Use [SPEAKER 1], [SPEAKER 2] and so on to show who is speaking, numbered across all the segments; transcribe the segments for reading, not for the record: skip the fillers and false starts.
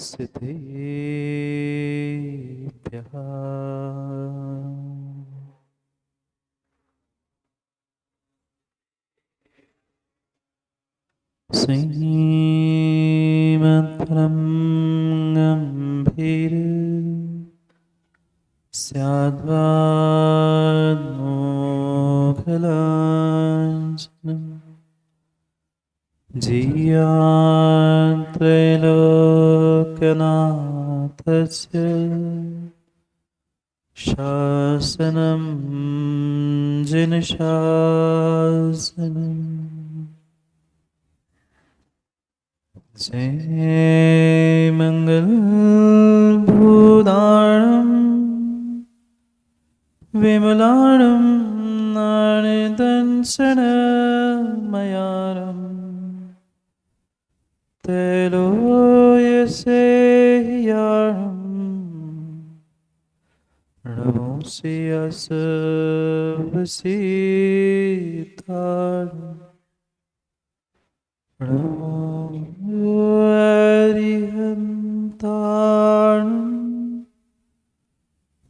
[SPEAKER 1] सिद्धेभ्यः श्रीमद्परं गम्भीर स्याद्वान्मोघलाञ्छनं जीयान्त्रैलोक्यनाथस्य शासनं जिनशासनम् जय मंगलभूतारणं विमलाणं नारदंसनमयारं त्रैलोक्यसेह्यारं नमोऽस्यसवसीतारम् हरिहन्तारणं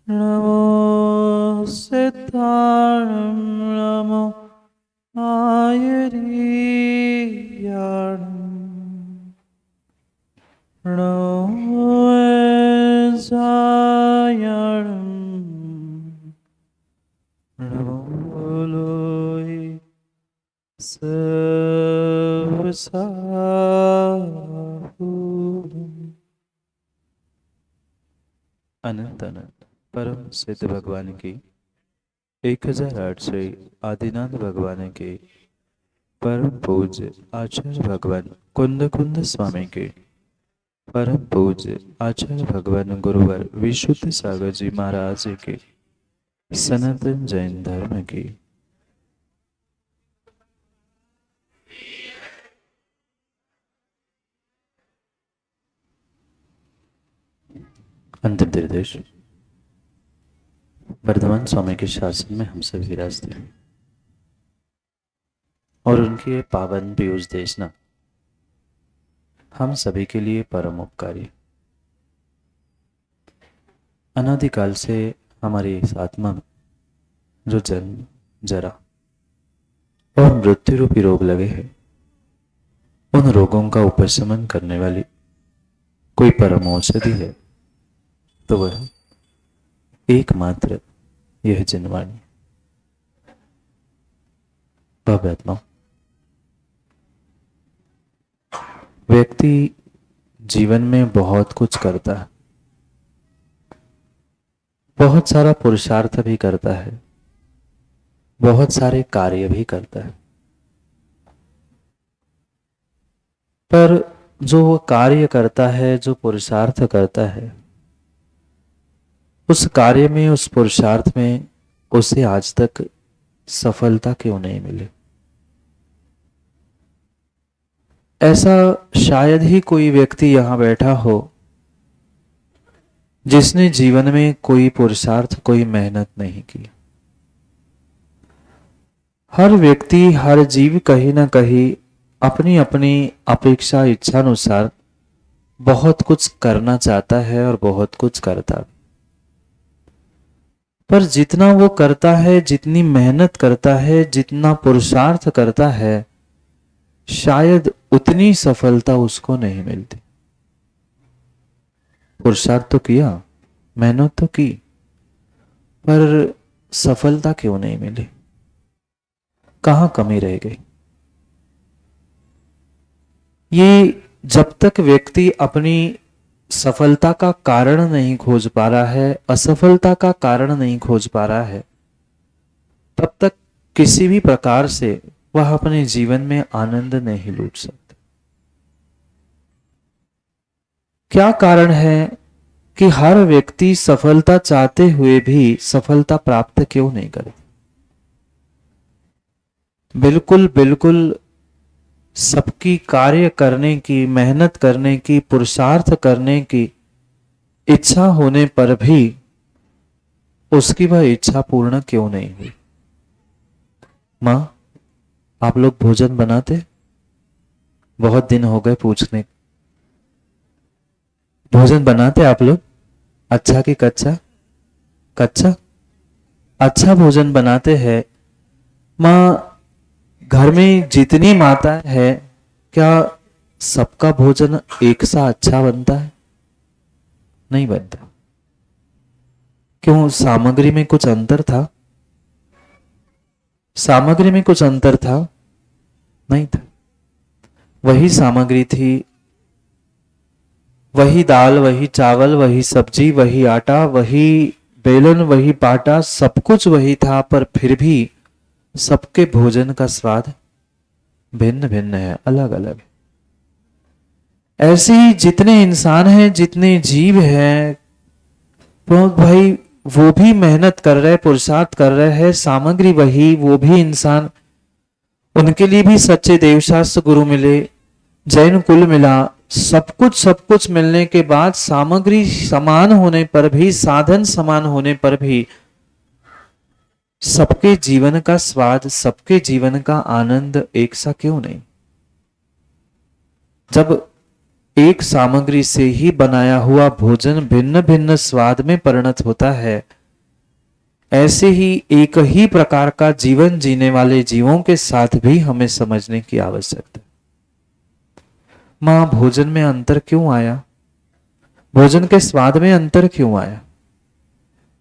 [SPEAKER 1] नमो सिद्धारणं नमो आयरीयाणं नमो सायाणं नमो लोय अनंत अनंत परम सिद्ध भगवान की 1008 से आदिनाथ भगवान के परम पूज्य आचार्य भगवान कुंद कुंद स्वामी के परम पूज्य आचार्य भगवान गुरुवर विशुद्ध सागर जी महाराज के सनातन जैन धर्म की अंतिम निर्देश वर्धमान स्वामी के शासन में हम सभी विराजते हैं और उनकी ये पावन पीयूष देशना हम सभी के लिए परम उपकारी। अनादिकाल से हमारी इस आत्मा में जो जन्म जरा और मृत्यु रूपी रोग लगे हैं, उन रोगों का उपशमन करने वाली कोई परम औषधि है तो वह एकमात्र यह जिनवाणी। भव्यात्मा व्यक्ति जीवन में बहुत कुछ करता है, बहुत सारा पुरुषार्थ भी करता है, बहुत सारे कार्य भी करता है, पर जो वो कार्य करता है, जो पुरुषार्थ करता है, उस कार्य में, उस पुरुषार्थ में उसे आज तक सफलता क्यों नहीं मिली? ऐसा शायद ही कोई व्यक्ति यहां बैठा हो जिसने जीवन में कोई पुरुषार्थ, कोई मेहनत नहीं की। हर व्यक्ति, हर जीव कहीं ना कहीं अपनी अपनी अपेक्षा, इच्छा अनुसार बहुत कुछ करना चाहता है और बहुत कुछ करता है, पर जितना वो करता है, जितनी मेहनत करता है, जितना पुरुषार्थ करता है, शायद उतनी सफलता उसको नहीं मिलती। पुरुषार्थ तो किया, मेहनत तो की, पर सफलता क्यों नहीं मिली? कहां कमी रह गई? ये जब तक व्यक्ति अपनी सफलता का कारण नहीं खोज पा रहा है, असफलता का कारण नहीं खोज पा रहा है, तब तक किसी भी प्रकार से वह अपने जीवन में आनंद नहीं लूट सकता। क्या कारण है कि हर व्यक्ति सफलता चाहते हुए भी सफलता प्राप्त क्यों नहीं करता? बिल्कुल बिल्कुल सबकी कार्य करने की, मेहनत करने की, पुरुषार्थ करने की इच्छा होने पर भी उसकी वह इच्छा पूर्ण क्यों नहीं हुई? मां, आप लोग भोजन बनाते? बहुत दिन हो गए पूछने। भोजन बनाते आप लोग? अच्छा कि कच्चा? कच्चा। अच्छा भोजन बनाते हैं। माँ, घर में जितनी माता है, क्या सबका भोजन एक सा अच्छा बनता है? नहीं बनता। क्यों? सामग्री में कुछ अंतर था? सामग्री में कुछ अंतर था? नहीं था। वही सामग्री थी, वही दाल, वही चावल, वही सब्जी, वही आटा, वही बेलन, वही पाटा, सब कुछ वही था, पर फिर भी सबके भोजन का स्वाद भिन्न भिन्न है, अलग अलग है। ऐसे ही जितने इंसान हैं, जितने जीव हैं, तो भाई वो भी मेहनत कर रहे, पुरुषार्थ कर रहे हैं, सामग्री वही, वो भी इंसान, उनके लिए भी सच्चे देवशास्त्र गुरु मिले, जैन कुल मिला, सब कुछ मिलने के बाद सामग्री समान होने पर भी, साधन समान होने पर भी, सबके जीवन का स्वाद, सबके जीवन का आनंद एक सा क्यों नहीं? जब एक सामग्री से ही बनाया हुआ भोजन भिन्न भिन्न स्वाद में परिणत होता है, ऐसे ही एक ही प्रकार का जीवन जीने वाले जीवों के साथ भी हमें समझने की आवश्यकता है। मां, भोजन में अंतर क्यों आया? भोजन के स्वाद में अंतर क्यों आया?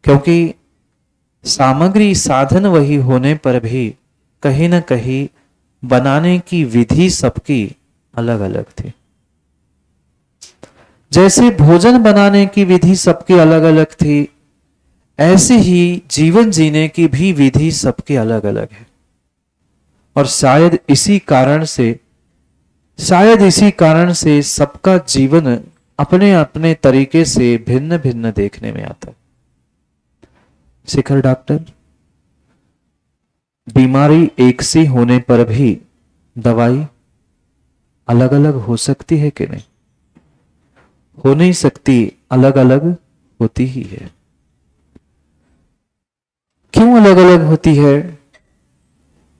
[SPEAKER 1] क्योंकि सामग्री, साधन वही होने पर भी कहीं ना कहीं बनाने की विधि सबकी अलग अलग थी। जैसे भोजन बनाने की विधि सबकी अलग अलग थी, ऐसे ही जीवन जीने की भी विधि सबकी अलग अलग है। और शायद इसी कारण से सबका जीवन अपने अपने तरीके से भिन्न भिन्न देखने में आता है। शिखर डॉक्टर, बीमारी एक सी होने पर भी दवाई अलग अलग हो सकती है कि नहीं? हो नहीं सकती, अलग अलग होती ही है। क्यों अलग अलग होती है?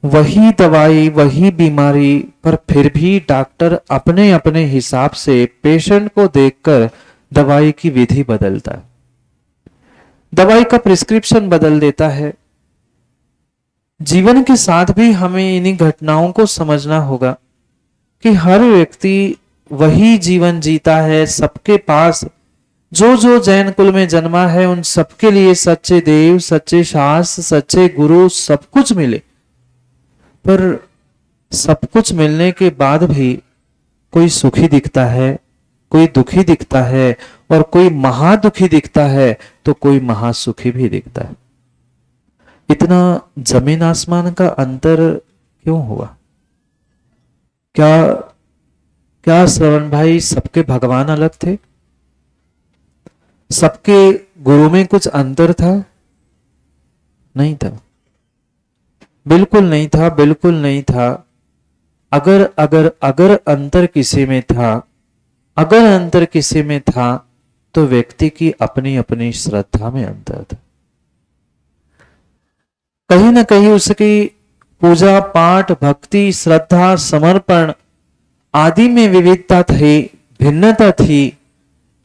[SPEAKER 1] वही दवाई, वही बीमारी, पर फिर भी डॉक्टर अपने अपने हिसाब से पेशेंट को देखकर दवाई की विधि बदलता है, दवाई का प्रिस्क्रिप्शन बदल देता है। जीवन के साथ भी हमें इन्हीं घटनाओं को समझना होगा कि हर व्यक्ति वही जीवन जीता है। सबके पास जो जो जैन कुल में जन्मा है, उन सबके लिए सच्चे देव, सच्चे शास्त्र, सच्चे गुरु, सब कुछ मिले, पर सब कुछ मिलने के बाद भी कोई सुखी दिखता है, कोई दुखी दिखता है, और कोई महादुखी दिखता है तो कोई महासुखी भी दिखता है। इतना जमीन आसमान का अंतर क्यों हुआ? क्या क्या श्रवण भाई, सबके भगवान अलग थे? सबके गुरु में कुछ अंतर था? नहीं था, बिल्कुल नहीं था, बिल्कुल नहीं था। अगर अगर अगर अंतर किसी में था, अगर अंतर किसी में था, तो व्यक्ति की अपनी अपनी श्रद्धा में अंतर था। कहीं ना कहीं उसकी पूजा पाठ, भक्ति, श्रद्धा, समर्पण आदि में विविधता थी, भिन्नता थी।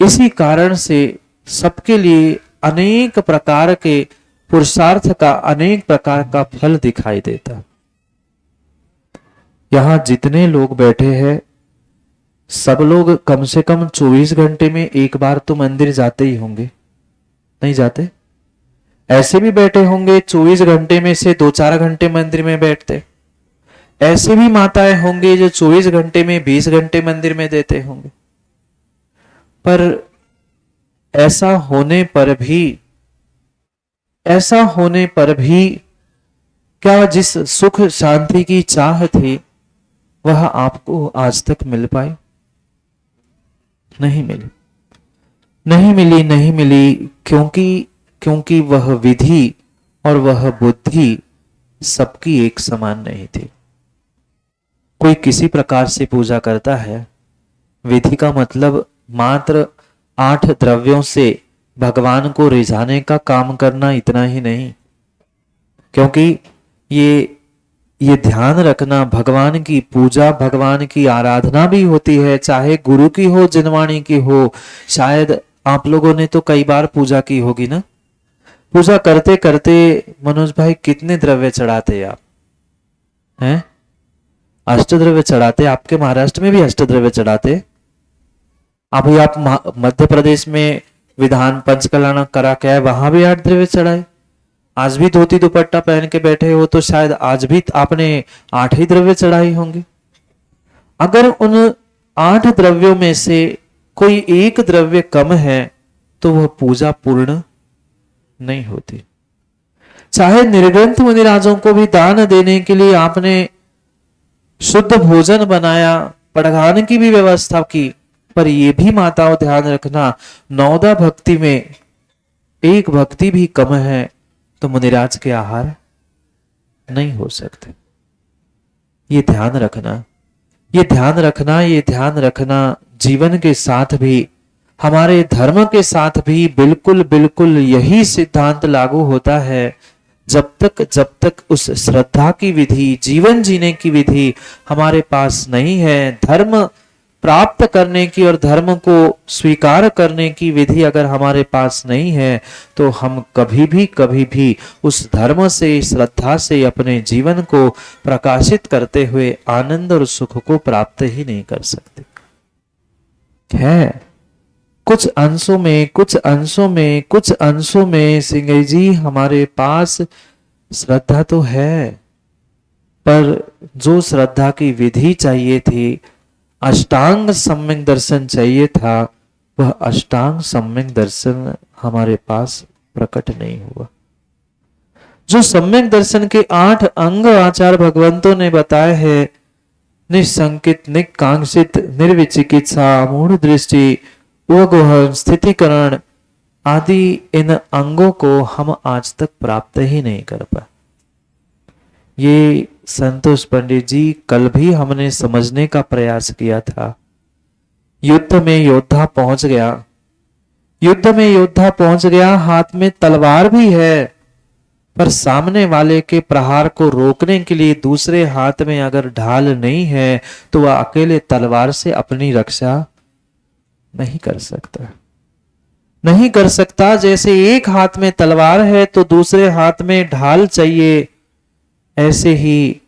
[SPEAKER 1] इसी कारण से सबके लिए अनेक प्रकार के पुरुषार्थ का, अनेक प्रकार का फल दिखाई देता। यहां जितने लोग बैठे हैं, सब लोग कम से कम 24 घंटे में एक बार तो मंदिर जाते ही होंगे, नहीं जाते? ऐसे भी बैठे होंगे 24 घंटे में से 2-4 घंटे मंदिर में बैठते। ऐसे भी माताएं होंगे जो 24 घंटे में 20 घंटे मंदिर में देते होंगे। पर ऐसा होने पर भी क्या जिस सुख शांति की चाह थी, वह आपको आज तक मिल पाई? नहीं मिली, नहीं मिली, नहीं मिली। क्योंकि वह विधि और वह बुद्धि सबकी एक समान नहीं थी। कोई किसी प्रकार से पूजा करता है, विधि का मतलब मात्र 8 द्रव्यों से भगवान को रिझाने का काम करना, इतना ही नहीं। क्योंकि ये ध्यान रखना, भगवान की पूजा, भगवान की आराधना भी होती है, चाहे गुरु की हो, जिनवाणी की हो। शायद आप लोगों ने तो कई बार पूजा की होगी ना। पूजा करते करते मनोज भाई कितने द्रव्य चढ़ाते आप हैं? अष्टद्रव्य चढ़ाते। आपके महाराष्ट्र में भी अष्टद्रव्य चढ़ाते। अभी आप मध्य प्रदेश में विधान पंचकला करा के आए, वहां भी 8 द्रव्य चढ़ाए। आज भी धोती दुपट्टा पहन के बैठे हो तो शायद आज भी आपने 8 ही द्रव्य चढ़ाई होंगे। अगर उन 8 द्रव्यों में से कोई एक द्रव्य कम है तो वह पूजा पूर्ण नहीं होती। चाहे निर्ग्रंथ मुनिराजों को भी दान देने के लिए आपने शुद्ध भोजन बनाया, पड़घान की भी व्यवस्था की, पर यह भी माताओं ध्यान रखना, 9 भक्ति में एक भक्ति भी कम है तो मुनिराज के आहार नहीं हो सकते। ये ध्यान रखना, ये ध्यान रखना, ये ध्यान रखना। जीवन के साथ भी, हमारे धर्म के साथ भी बिल्कुल बिल्कुल यही सिद्धांत लागू होता है। जब तक उस श्रद्धा की विधि, जीवन जीने की विधि हमारे पास नहीं है, धर्म प्राप्त करने की और धर्म को स्वीकार करने की विधि अगर हमारे पास नहीं है, तो हम कभी भी उस धर्म से, श्रद्धा से अपने जीवन को प्रकाशित करते हुए आनंद और सुख को प्राप्त ही नहीं कर सकते। है कुछ अंशों में सिंह जी हमारे पास श्रद्धा तो है, पर जो श्रद्धा की विधि चाहिए थी, अष्टांग सम्यक दर्शन चाहिए था, वह अष्टांग सम्यक दर्शन हमारे पास प्रकट नहीं हुआ। जो सम्यक दर्शन के 8 अंग आचार्य भगवंतों ने बताए हैं, निशंकित, निकांक्षित, निर्विचिकित्सा, मूढ़ दृष्टि, उवगोहन, स्थितिकरण आदि, इन अंगों को हम आज तक प्राप्त ही नहीं कर पाए। ये संतोष पंडित जी कल भी हमने समझने का प्रयास किया था। युद्ध में योद्धा पहुंच गया, हाथ में तलवार भी है, पर सामने वाले के प्रहार को रोकने के लिए दूसरे हाथ में अगर ढाल नहीं है तो वह अकेले तलवार से अपनी रक्षा नहीं कर सकता। जैसे एक हाथ में तलवार है तो दूसरे हाथ में ढाल चाहिए, ऐसे ही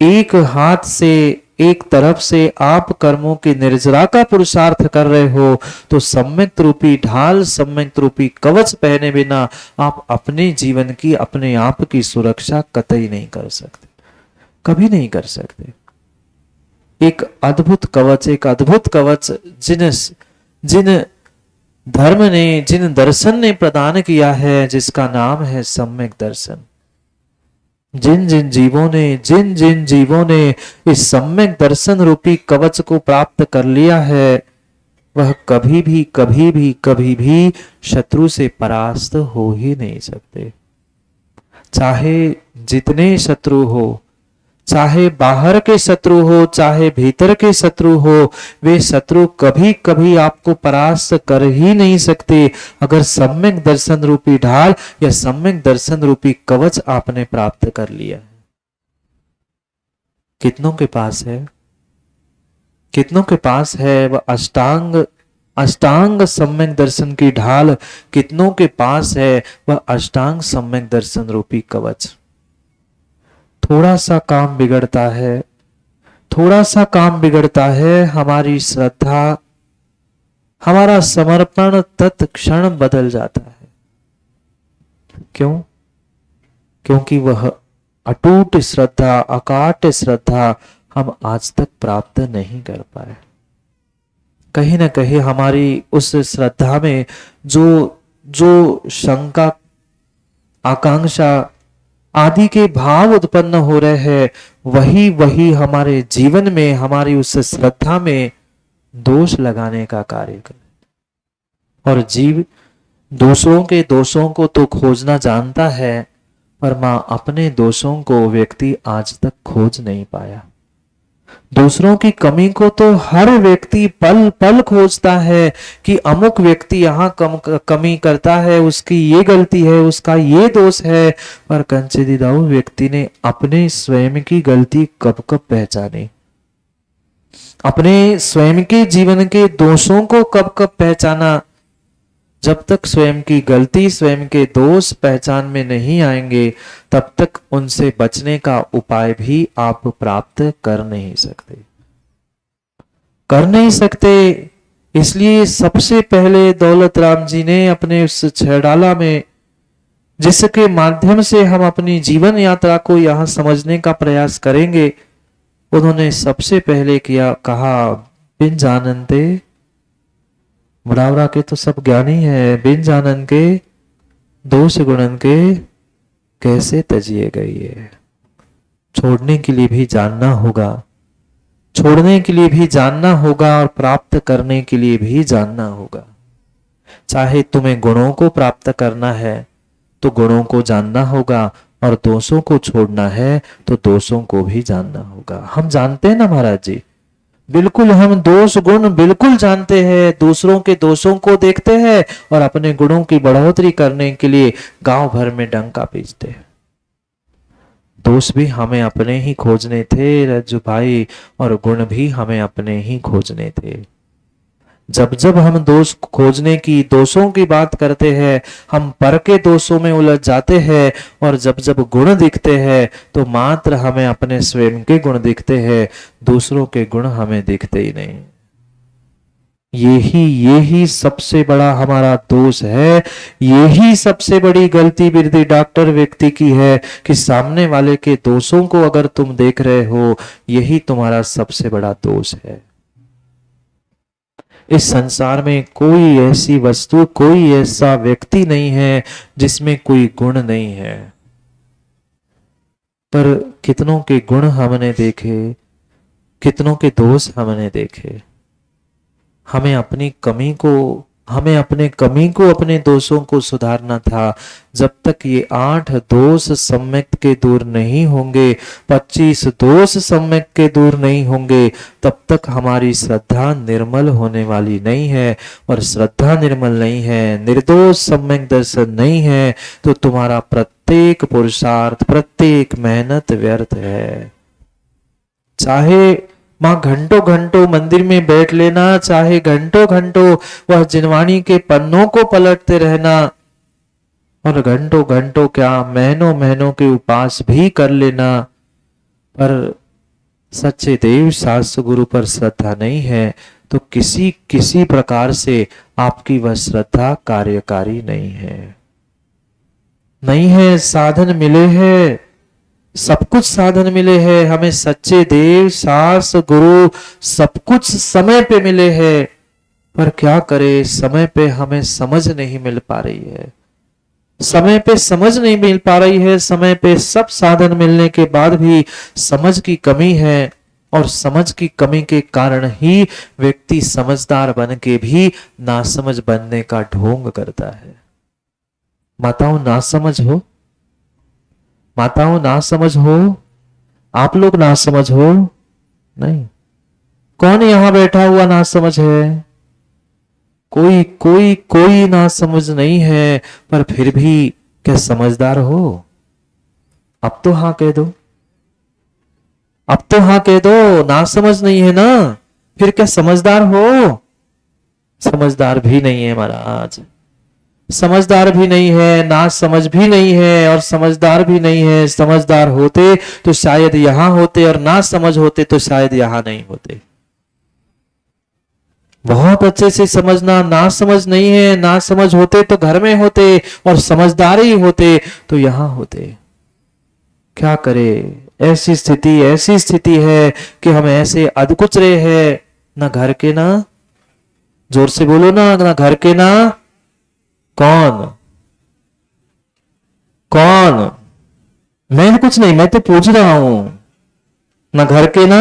[SPEAKER 1] एक हाथ से, एक तरफ से आप कर्मों की निर्जरा का पुरुषार्थ कर रहे हो तो सम्यक रूपी ढाल, सम्यक रूपी कवच पहने बिना आप अपने जीवन की, अपने आप की सुरक्षा कतई नहीं कर सकते, कभी नहीं कर सकते। एक अद्भुत कवच जिन धर्म ने, जिन दर्शन ने प्रदान किया है, जिसका नाम है सम्यक दर्शन। जिन जिन जीवों ने इस सम्यक दर्शन रूपी कवच को प्राप्त कर लिया है, वह कभी भी शत्रु से परास्त हो ही नहीं सकते। चाहे जितने शत्रु हो, चाहे बाहर के शत्रु हो, चाहे भीतर के शत्रु हो, वे शत्रु कभी आपको परास्त कर ही नहीं सकते अगर सम्यक दर्शन रूपी ढाल या सम्यक दर्शन रूपी कवच आपने प्राप्त कर लिया है। कितनों के पास है वह अष्टांग सम्यक दर्शन की ढाल, कितनों के पास है वह अष्टांग सम्यक दर्शन रूपी कवच। थोड़ा सा काम बिगड़ता है, हमारी श्रद्धा, हमारा समर्पण तत्क्षण बदल जाता है। क्यों? क्योंकि वह अटूट श्रद्धा, अकाट श्रद्धा हम आज तक प्राप्त नहीं कर पाए। कहीं ना कहीं हमारी उस श्रद्धा में जो शंका, आकांक्षा आदि के भाव उत्पन्न हो रहे हैं, वही हमारे जीवन में, हमारी उस श्रद्धा में दोष लगाने का कार्य करे। और जीव दूसरों के दोषों को तो खोजना जानता है, पर मां अपने दोषों को व्यक्ति आज तक खोज नहीं पाया।
[SPEAKER 2] दूसरों की कमी को तो हर व्यक्ति पल पल खोजता है कि अमुक व्यक्ति यहाँ कमी करता है, उसकी ये गलती है, उसका ये दोष है। पर कंचेदी दाऊ व्यक्ति ने अपने स्वयं की गलती कब कब पहचानी, अपने स्वयं के जीवन के दोषों को कब कब पहचाना। जब तक स्वयं की गलती, स्वयं के दोष पहचान में नहीं आएंगे, तब तक उनसे बचने का उपाय भी आप प्राप्त कर नहीं सकते, कर नहीं सकते। इसलिए सबसे पहले दौलत राम जी ने अपने उस छहडाला में, जिसके माध्यम से हम अपनी जीवन यात्रा को यहां समझने का प्रयास करेंगे, उन्होंने सबसे पहले कहा, बिन जानते, मुड़ावरा के तो सब ज्ञानी है, बिन जानन के दोष गुणन के कैसे तजिए गई है। छोड़ने के लिए भी जानना होगा, छोड़ने के लिए भी जानना होगा, और प्राप्त करने के लिए भी जानना होगा। चाहे तुम्हें गुणों को प्राप्त करना है तो गुणों को जानना होगा, और दोषों को छोड़ना है तो दोषों को भी जानना होगा। हम जानते हैं ना महाराज जी, बिल्कुल हम दोष गुण बिल्कुल जानते हैं, दूसरों के दोषों को देखते हैं और अपने गुणों की बढ़ोतरी करने के लिए गांव भर में डंका पीटते हैं। दोष भी हमें अपने ही खोजने थे रज्जू भाई, और गुण भी हमें अपने ही खोजने थे। जब जब हम दोष खोजने की, दोषों की बात करते हैं, हम पर के दोषों में उलझ जाते हैं, और जब जब गुण दिखते हैं तो मात्र हमें अपने स्वयं के गुण दिखते हैं, दूसरों के गुण हमें दिखते ही नहीं। यही सबसे बड़ा हमारा दोष है, यही सबसे बड़ी गलती वृद्धि डॉक्टर व्यक्ति की है कि सामने वाले के दोषों को अगर तुम देख रहे हो, यही तुम्हारा सबसे बड़ा दोष है। इस संसार में कोई ऐसी वस्तु, कोई ऐसा व्यक्ति नहीं है जिसमें कोई गुण नहीं है। पर कितनों के गुण हमने देखे, कितनों के दोष हमने देखे। हमें अपनी कमी को, हमें अपने कमी को, अपने दोषों को सुधारना था। जब तक ये 8 दोष सम्यक के दूर नहीं होंगे, 25 दोष सम्यक के दूर नहीं होंगे, तब तक हमारी श्रद्धा निर्मल होने वाली नहीं है। और श्रद्धा निर्मल नहीं है, निर्दोष सम्यक दर्शन नहीं है, तो तुम्हारा प्रत्येक पुरुषार्थ, प्रत्येक मेहनत व्यर्थ है। चाहे मां घंटों घंटों मंदिर में बैठ लेना, चाहे घंटों घंटों वह जिनवाणी के पन्नों को पलटते रहना, और घंटों घंटों क्या महीनों महीनों के उपास भी कर लेना, पर सच्चे देव शास्त्र गुरु पर श्रद्धा नहीं है, तो किसी प्रकार से आपकी वह श्रद्धा कार्यकारी नहीं है। नहीं है, साधन मिले हैं, सब कुछ साधन मिले हैं, हमें सच्चे देव शास्त्र गुरु सब कुछ समय पे मिले हैं, पर क्या करें, समय पे हमें समझ नहीं मिल पा रही है। समय पे समझ नहीं मिल पा रही है, समय पे सब साधन मिलने के बाद भी समझ की कमी है, और समझ की कमी के कारण ही व्यक्ति समझदार बन के भी नासमझ बनने का ढोंग करता है। माताओं ना समझ हो, माताओं ना समझ हो, आप लोग ना समझ हो नहीं। कौन यहां बैठा हुआ ना समझ है? कोई कोई कोई ना समझ नहीं है, पर फिर भी क्या समझदार हो? अब तो हाँ कह दो, अब तो हाँ कह दो। ना समझ नहीं है ना, फिर क्या समझदार हो? समझदार भी नहीं है महाराज, समझदार भी नहीं है, ना समझ भी नहीं है, और समझदार भी नहीं है। समझदार होते तो शायद यहां होते, और ना समझ होते तो शायद यहां नहीं होते। बहुत अच्छे से समझना, ना समझ नहीं है, ना समझ होते तो घर में होते, और समझदार ही होते तो यहां होते। क्या करे, ऐसी स्थिति है कि हम ऐसे अधकुचरे हैं, ना घर के, ना, जोर से बोलो ना घर के, ना कौन कौन, मैं कुछ नहीं, मैं तो पूछ रहा हूं, ना घर के ना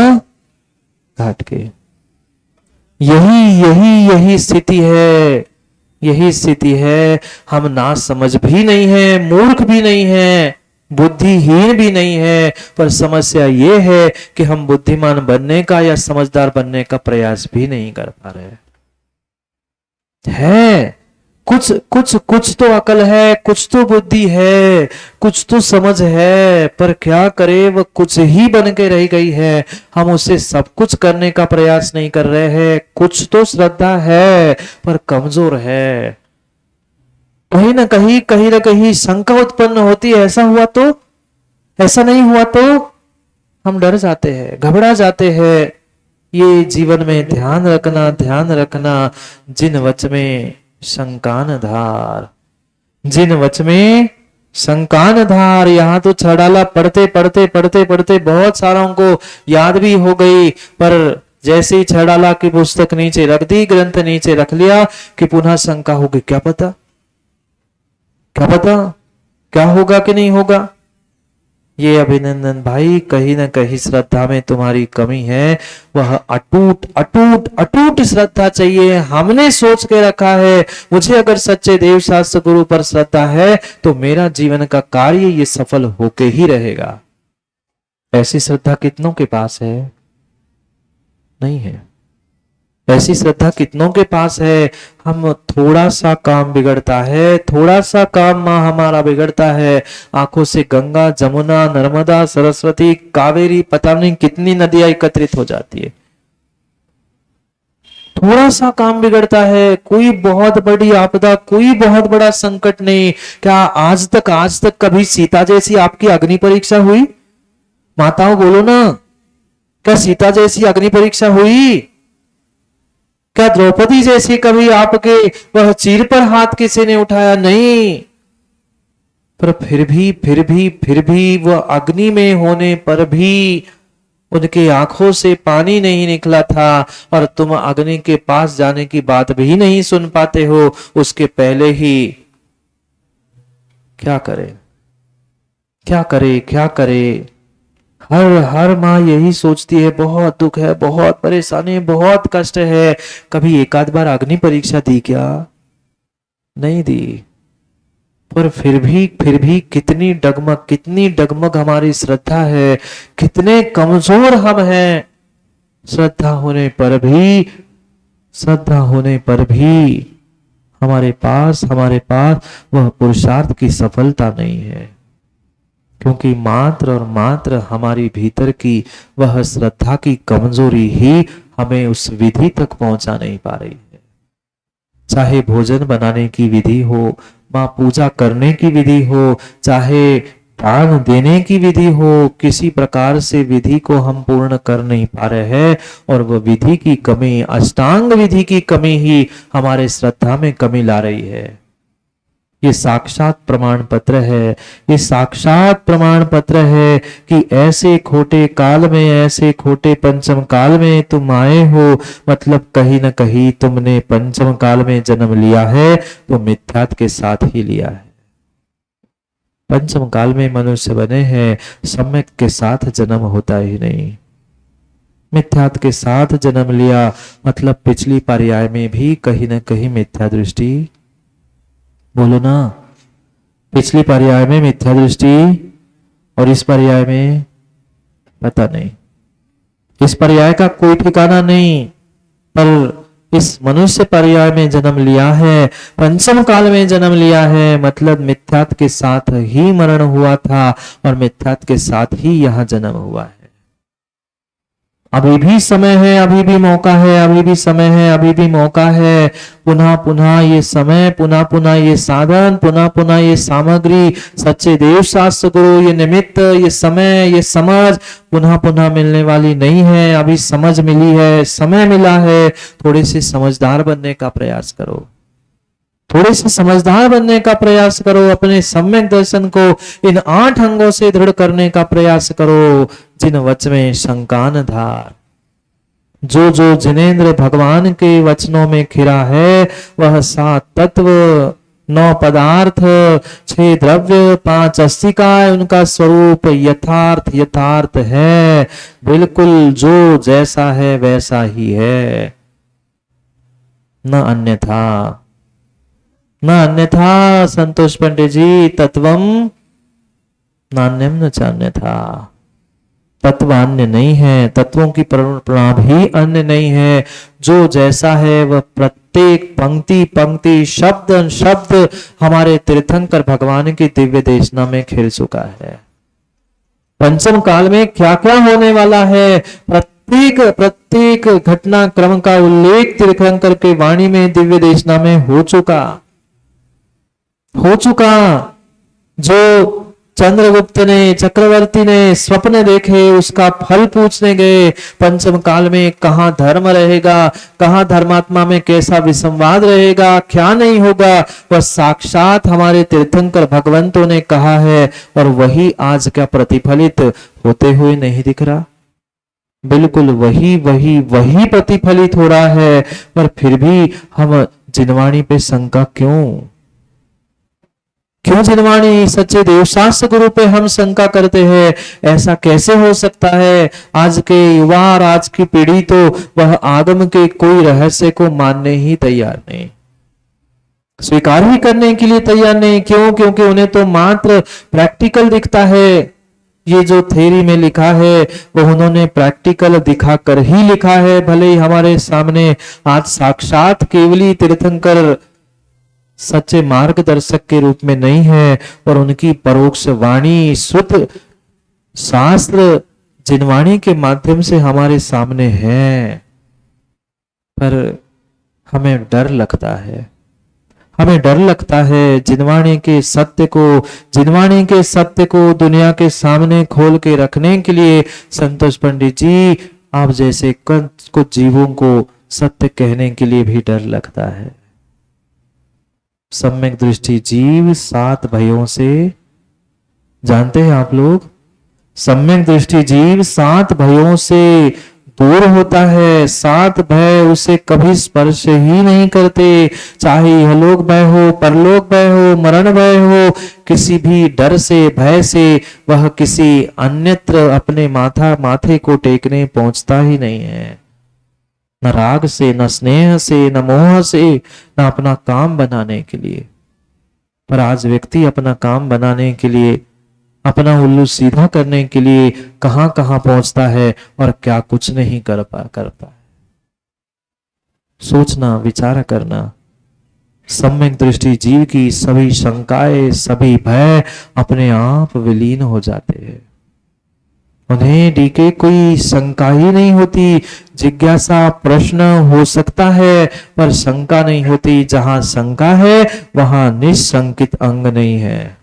[SPEAKER 2] घाट के। यही स्थिति है, यही स्थिति है। हम ना समझ भी नहीं है, मूर्ख भी नहीं है, बुद्धिहीन भी नहीं है, पर समस्या ये है कि हम बुद्धिमान बनने का या समझदार बनने का प्रयास भी नहीं कर पा रहे है। कुछ कुछ कुछ तो अकल है, कुछ तो बुद्धि है, कुछ तो समझ है, पर क्या करे वह कुछ ही बन के रह गई है। हम उसे सब कुछ करने का प्रयास नहीं कर रहे हैं। कुछ तो श्रद्धा है पर कमजोर है। कहीं ना कहीं शंका उत्पन्न होती है, ऐसा हुआ तो, ऐसा नहीं हुआ तो हम डर जाते हैं, घबरा जाते हैं। ये जीवन में ध्यान रखना, ध्यान रखना। जिन वच में शंकान धार, जिन वच में शंकान धार। यहाँ तो छड़ाला पढ़ते पढ़ते पढ़ते पढ़ते बहुत सारों को याद भी हो गई, पर जैसे ही छड़ाला की पुस्तक नीचे रख दी, ग्रंथ नीचे रख लिया कि पुनः शंका होगी। क्या पता, क्या पता क्या होगा कि नहीं होगा। ये अभिनंदन भाई, कहीं ना कहीं श्रद्धा में तुम्हारी कमी है। वह अटूट अटूट अटूट श्रद्धा चाहिए। हमने सोच के रखा है, मुझे अगर सच्चे देव शास्त्र गुरु पर श्रद्धा है तो मेरा जीवन का कार्य ये सफल होके ही रहेगा। ऐसी श्रद्धा कितनों के पास है? नहीं है। ऐसी श्रद्धा कितनों के पास है? हम थोड़ा सा काम बिगड़ता है, थोड़ा सा काम मां हमारा बिगड़ता है, आंखों से गंगा, जमुना, नर्मदा, सरस्वती, कावेरी, पता नहीं कितनी नदियां एकत्रित हो जाती है। थोड़ा सा काम बिगड़ता है, कोई बहुत बड़ी आपदा, कोई बहुत बड़ा संकट नहीं। क्या आज तक कभी सीता जैसी आपकी अग्नि परीक्षा हुई? माताओं बोलो ना, क्या सीता जैसी अग्नि परीक्षा हुई? क्या द्रौपदी जैसी कभी आपके वह चीर पर हाथ किसी ने उठाया? नहीं। पर फिर भी वह अग्नि में होने पर भी उनके आंखों से पानी नहीं निकला था, और तुम अग्नि के पास जाने की बात भी नहीं सुन पाते हो उसके पहले ही। क्या करे, क्या करे, क्या करे। हर माँ यही सोचती है, बहुत दुख है, बहुत परेशानी, बहुत कष्ट है। कभी एक आध बार अग्नि परीक्षा दी क्या? नहीं दी। पर फिर भी कितनी डगमग हमारी श्रद्धा है, कितने कमजोर हम हैं। श्रद्धा होने पर भी हमारे पास वह पुरुषार्थ की सफलता नहीं है, क्योंकि मात्र हमारी भीतर की वह श्रद्धा की कमजोरी ही हमें उस विधि तक पहुंचा नहीं पा रही है। चाहे भोजन बनाने की विधि हो, मां पूजा करने की विधि हो, चाहे दान देने की विधि हो, किसी प्रकार से विधि को हम पूर्ण कर नहीं पा रहे हैं, और वह विधि की कमी, अष्टांग विधि की कमी ही हमारे श्रद्धा में कमी ला रही है। ये साक्षात प्रमाण पत्र है, ये साक्षात प्रमाण पत्र है कि ऐसे खोटे काल में, ऐसे खोटे पंचम काल में तुम आए हो। मतलब कहीं ना कहीं तुमने पंचम काल में जन्म लिया है तो मिथ्यात्व के साथ ही लिया है। पंचम काल में मनुष्य बने हैं, सम्यक के साथ जन्म होता ही नहीं। मिथ्यात्व के साथ जन्म लिया मतलब पिछली पर्याय में भी कहीं ना कहीं मिथ्या दृष्टि, बोलो ना, पिछली पर्याय में मिथ्या दृष्टि, और इस पर्याय में पता नहीं। इस पर्याय का कोई ठिकाना नहीं, पर इस मनुष्य पर्याय में जन्म लिया है, पंचम काल में जन्म लिया है, मतलब मिथ्यात्व के साथ ही मरण हुआ था और मिथ्यात्व के साथ ही यहां जन्म हुआ है। अभी भी समय है, अभी भी मौका है, अभी भी समय है, अभी भी मौका है। पुनः पुनः ये समय, पुनः पुनः ये साधन, पुनः पुनः ये सामग्री, सच्चे देव शास्त्र गुरु, ये निमित्त, ये समय, ये समझ पुनः पुनः मिलने वाली नहीं है। अभी समझ मिली है, समय मिला है, थोड़े से समझदार बनने का प्रयास करो, थोड़े से समझदार बनने का प्रयास करो। अपने सम्यक दर्शन को इन 8 अंगों से दृढ़ करने का प्रयास करो। जिन वच में शंकान धार, जो जिनेन्द्र भगवान के वचनों में खिरा है, वह 7 तत्व, 9 पदार्थ, 6 द्रव्य, 5 अस्तिकाएं, उनका स्वरूप यथार्थ है। बिल्कुल जो जैसा है वैसा ही है, न अन्यथा। संतोष पंडित जी, तत्वम नान्यम न चान्य था। तत्व अन्य नहीं है, तत्वों की परिणाम ही अन्य नहीं है। जो जैसा है वह प्रत्येक पंक्ति पंक्ति शब्द शब्द हमारे तीर्थंकर भगवान की दिव्य देशना में खिल चुका है। पंचम काल में क्या क्या होने वाला है, प्रत्येक प्रत्येक घटना क्रम का उल्लेख तीर्थंकर के वाणी में दिव्य देशना में हो चुका। जो चंद्रगुप्त ने, चक्रवर्ती ने स्वप्न देखे, उसका फल पूछने गए। पंचम काल में कहां धर्म रहेगा, कहां धर्मात्मा में कैसा विसंवाद रहेगा, क्या नहीं होगा, वह साक्षात हमारे तीर्थंकर भगवंतों ने कहा है। और वही आज क्या प्रतिफलित होते हुए नहीं दिख रहा? बिल्कुल वही वही वही प्रतिफलित हो रहा है। पर फिर भी हम जिनवाणी पे शंका क्यों जिनवाणी सच्चे देवशास्त्र गुरु पे हम शंका करते हैं? ऐसा कैसे हो सकता है? आज के युवा और आज की पीढ़ी तो वह आगम के कोई रहस्य को मानने ही तैयार नहीं, स्वीकार ही करने के लिए तैयार नहीं। क्यों? क्योंकि उन्हें तो मात्र प्रैक्टिकल दिखता है। ये जो थ्योरी में लिखा है वो उन्होंने प्रैक्टिकल दिखाकर ही लिखा है। भले ही हमारे सामने आज साक्षात केवली तीर्थंकर सच्चे मार्गदर्शक के रूप में नहीं है, और उनकी परोक्ष वाणी श्रुत शास्त्र जिनवाणी के माध्यम से हमारे सामने है। पर हमें डर लगता है, जिनवाणी के सत्य को दुनिया के सामने खोल के रखने के लिए संतोष पंडित जी आप जैसे कुछ जीवों को सत्य कहने के लिए भी डर लगता है। सम्यक दृष्टि जीव 7 भयों से, जानते हैं आप लोग, सम्यक दृष्टि जीव 7 भयों से दूर होता है। 7 भय उसे कभी स्पर्श ही नहीं करते, चाहे यहलोक भय हो, परलोक भय हो, मरण भय हो। किसी भी डर से, भय से वह किसी अन्यत्र अपने माथे को टेकने पहुंचता ही नहीं है। न राग से, न स्नेह से, न मोह से, न अपना काम बनाने के लिए। पर आज व्यक्ति अपना काम बनाने के लिए, अपना उल्लू सीधा करने के लिए कहां कहां पहुंचता है और क्या कुछ नहीं कर पाता है। सोचना, विचार करना। सम्यक दृष्टि जीव की सभी शंकाएं, सभी भय अपने आप विलीन हो जाते हैं। उन्हें डीके कोई शंका ही नहीं होती। जिज्ञासा प्रश्न हो सकता है पर शंका नहीं होती। जहां शंका है वहां निशंकित अंग नहीं है।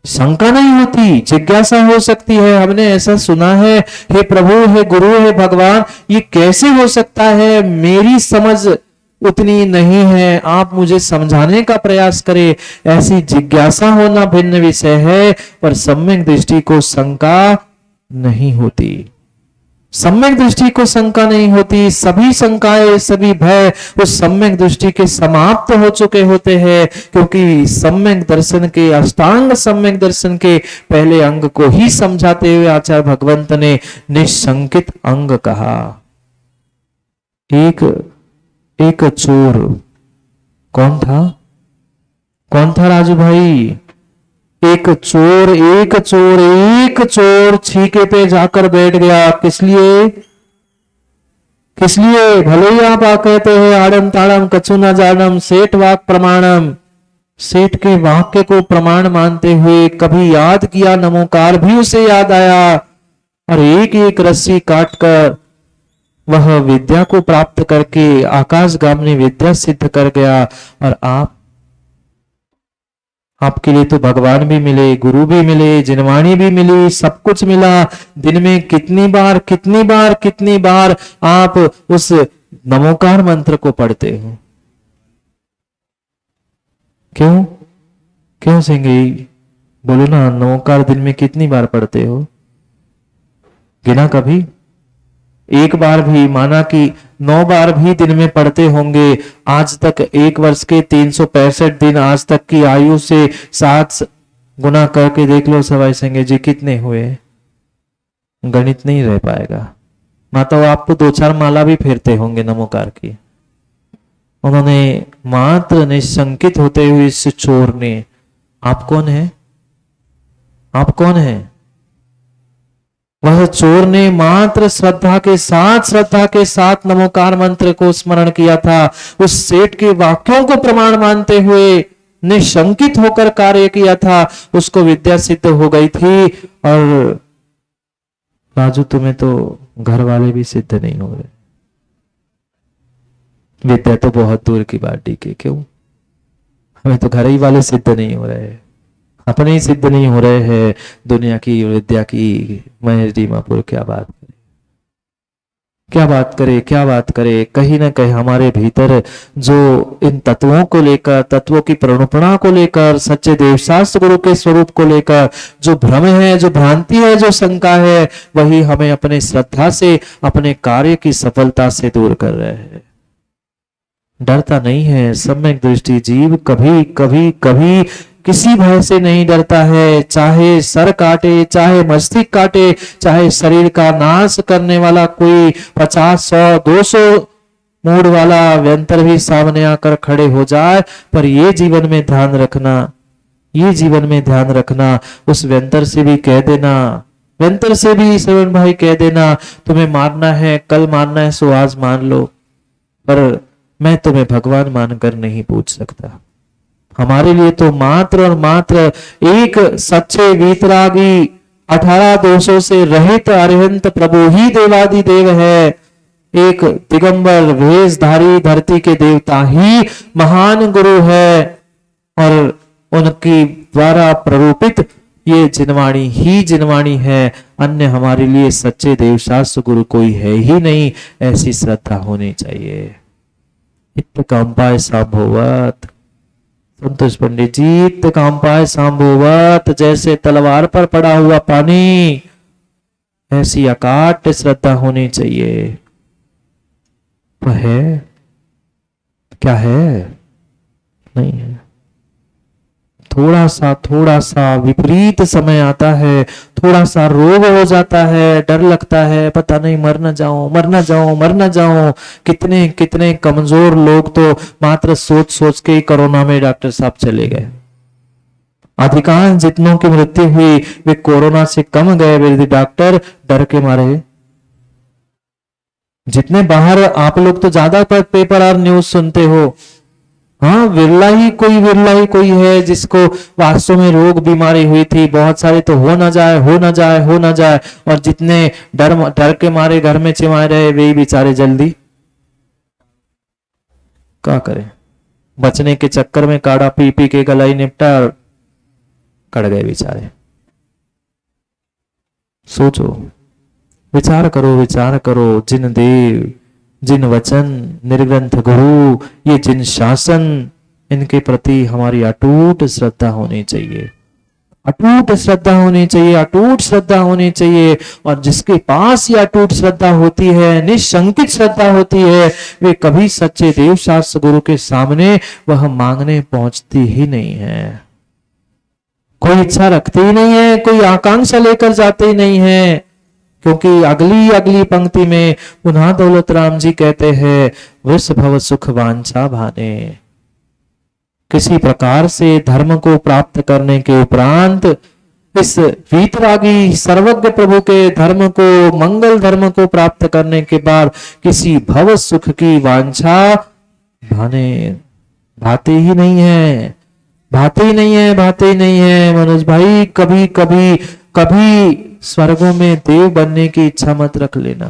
[SPEAKER 2] शंका नहीं होती, जिज्ञासा हो सकती है। हमने ऐसा सुना है, हे प्रभु, हे गुरु, हे भगवान, ये कैसे हो सकता है? मेरी समझ उतनी नहीं है, आप मुझे समझाने का प्रयास करें। ऐसी जिज्ञासा होना भिन्न विषय है, पर सम्यक दृष्टि को शंका नहीं होती। सम्यक दृष्टि को शंका नहीं होती। सभी शंकाएं, सभी भय उस सम्यक दृष्टि के समाप्त हो चुके होते हैं, क्योंकि सम्यक दर्शन के, अष्टांग सम्यक दर्शन के पहले अंग को ही समझाते हुए आचार्य भगवंत ने निशंकित अंग कहा। एक चोर, कौन था राजू भाई? एक चोर छीके पे जाकर बैठ गया। किस लिए? भले ही आप कहते हैं आड़म ताड़म कछु न जानम सेठ वाक प्रमाणम, सेठ के वाक्य को प्रमाण मानते हुए कभी याद किया नमोकार भी उसे याद आया, और एक एक रस्सी काटकर वह विद्या को प्राप्त करके आकाशगामी विद्या सिद्ध कर गया। और आपके लिए तो भगवान भी मिले, गुरु भी मिले, जिनवाणी भी मिली, सब कुछ मिला। दिन में कितनी बार आप उस नमोकार मंत्र को पढ़ते हो? क्यों सिंह, बोलो ना, नमोकार दिन में कितनी बार पढ़ते हो? गिना कभी? एक बार भी? माना कि 9 बार भी दिन में पढ़ते होंगे। आज तक 1 वर्ष के 365 दिन, आज तक की आयु से 7 गुना करके देख लो सवाई सिंह जी, कितने हुए? गणित नहीं रह पाएगा। माता आप तो 2-4 माला भी फेरते होंगे नमोकार की। उन्होंने मात्र निशंकित होते हुए इस चोर ने, आप कौन है? आप कौन हैं? वह चोर ने मात्र श्रद्धा के साथ नमोकार मंत्र को स्मरण किया था। उस सेठ के वाक्यों को प्रमाण मानते हुए निशंकित होकर कार्य किया था। उसको विद्या सिद्ध हो गई थी। और राजू, तुम्हें तो घर वाले भी सिद्ध नहीं हो रहे। विद्या तो बहुत दूर की बात, डीके, क्यों? हमें तो घर ही वाले सिद्ध नहीं हो रहे, अपने ही सिद्ध नहीं हो रहे हैं। दुनिया की विद्या की मैं रीमापुर क्या बात करे, क्या बात करे, क्या बात करे। कहीं ना कहीं हमारे भीतर जो इन तत्वों को लेकर, तत्वों की प्रणुपणा को लेकर, सच्चे देवशास्त्र गुरु के स्वरूप को लेकर जो भ्रम है, जो भ्रांति है, जो शंका है, वही हमें अपने श्रद्धा से, अपने कार्य की सफलता से दूर कर रहे हैं। डरता नहीं है। सम्यक दृष्टि जीव कभी कभी कभी किसी भय से नहीं डरता है। चाहे सर काटे, चाहे मस्तिष्क काटे, चाहे शरीर का नाश करने वाला कोई 50, 100, 200 मूड वाला व्यंतर भी सामने आकर खड़े हो जाए, पर ये जीवन में ध्यान रखना, ये जीवन में ध्यान रखना, उस व्यंतर से भी कह देना, व्यंतर से भी श्रवण भाई कह देना, तुम्हें मारना है, कल मारना है सो आज मान लो, पर मैं तुम्हें भगवान मानकर नहीं पूछ सकता। हमारे लिए तो मात्र और मात्र एक सच्चे वीतरागी 18 दोषों से रहित अरिहंत प्रभु ही देवादि देव है। एक दिगंबर वेशधारी धरती के देवता ही महान गुरु है, और उनकी द्वारा प्ररूपित ये जिनवाणी ही जिनवाणी है। अन्य हमारे लिए सच्चे देवशास्त्र गुरु कोई है ही नहीं। ऐसी श्रद्धा होनी चाहिए। इत्त कांपाय सांभोवत, संतोष पंडित जी, इत्त कांपाय सांभोवत, जैसे तलवार पर पड़ा हुआ पानी, ऐसी अकाट्य श्रद्धा होनी चाहिए। वह है क्या? है नहीं है। थोड़ा सा विपरीत समय आता है, थोड़ा सा रोग हो जाता है, डर लगता है, पता नहीं मर न जाऊं, मर न जाऊं, मर न जाऊं। कितने कितने कमजोर लोग तो मात्र सोच सोच के ही कोरोना में डॉक्टर साहब चले गए। अधिकांश जितनों की मृत्यु हुई वे कोरोना से कम गए मेरे डॉक्टर, डर के मारे। जितने बाहर, आप लोग तो ज्यादा पेपर और न्यूज सुनते हो, हाँ, विरला ही कोई है जिसको वास्तव में रोग बीमारी हुई थी। बहुत सारे तो हो ना जाए, और जितने डर के मारे घर में चिमाए रहे, वे बेचारे जल्दी क्या करें, बचने के चक्कर में काढ़ा पी पी के गला ही निपटा, कड़ गए बेचारे। सोचो, विचार करो, जिन देव, जिन वचन, निर्ग्रंथ गुरु, ये जिन शासन, इनके प्रति हमारी अटूट श्रद्धा होनी चाहिए, अटूट श्रद्धा होनी चाहिए, अटूट श्रद्धा होनी चाहिए। और जिसके पास ये अटूट श्रद्धा होती है, निशंकित श्रद्धा होती है, वे कभी सच्चे देव शास्त्र गुरु के सामने वह मांगने पहुंचती ही नहीं है। कोई इच्छा रखते ही नहीं है, कोई आकांक्षा लेकर जाते ही नहीं है। क्योंकि अगली पंक्ति में पुनः दौलत राम जी कहते हैं, वृष भव सुख वांछा भाने। किसी प्रकार से धर्म को प्राप्त करने के उपरांत, इस वीतरागी सर्वज्ञ प्रभु के धर्म को, मंगल धर्म को प्राप्त करने के बाद किसी भव सुख की वांछा भाते ही नहीं है। मनोज भाई, कभी स्वर्गों में देव बनने की इच्छा मत रख लेना,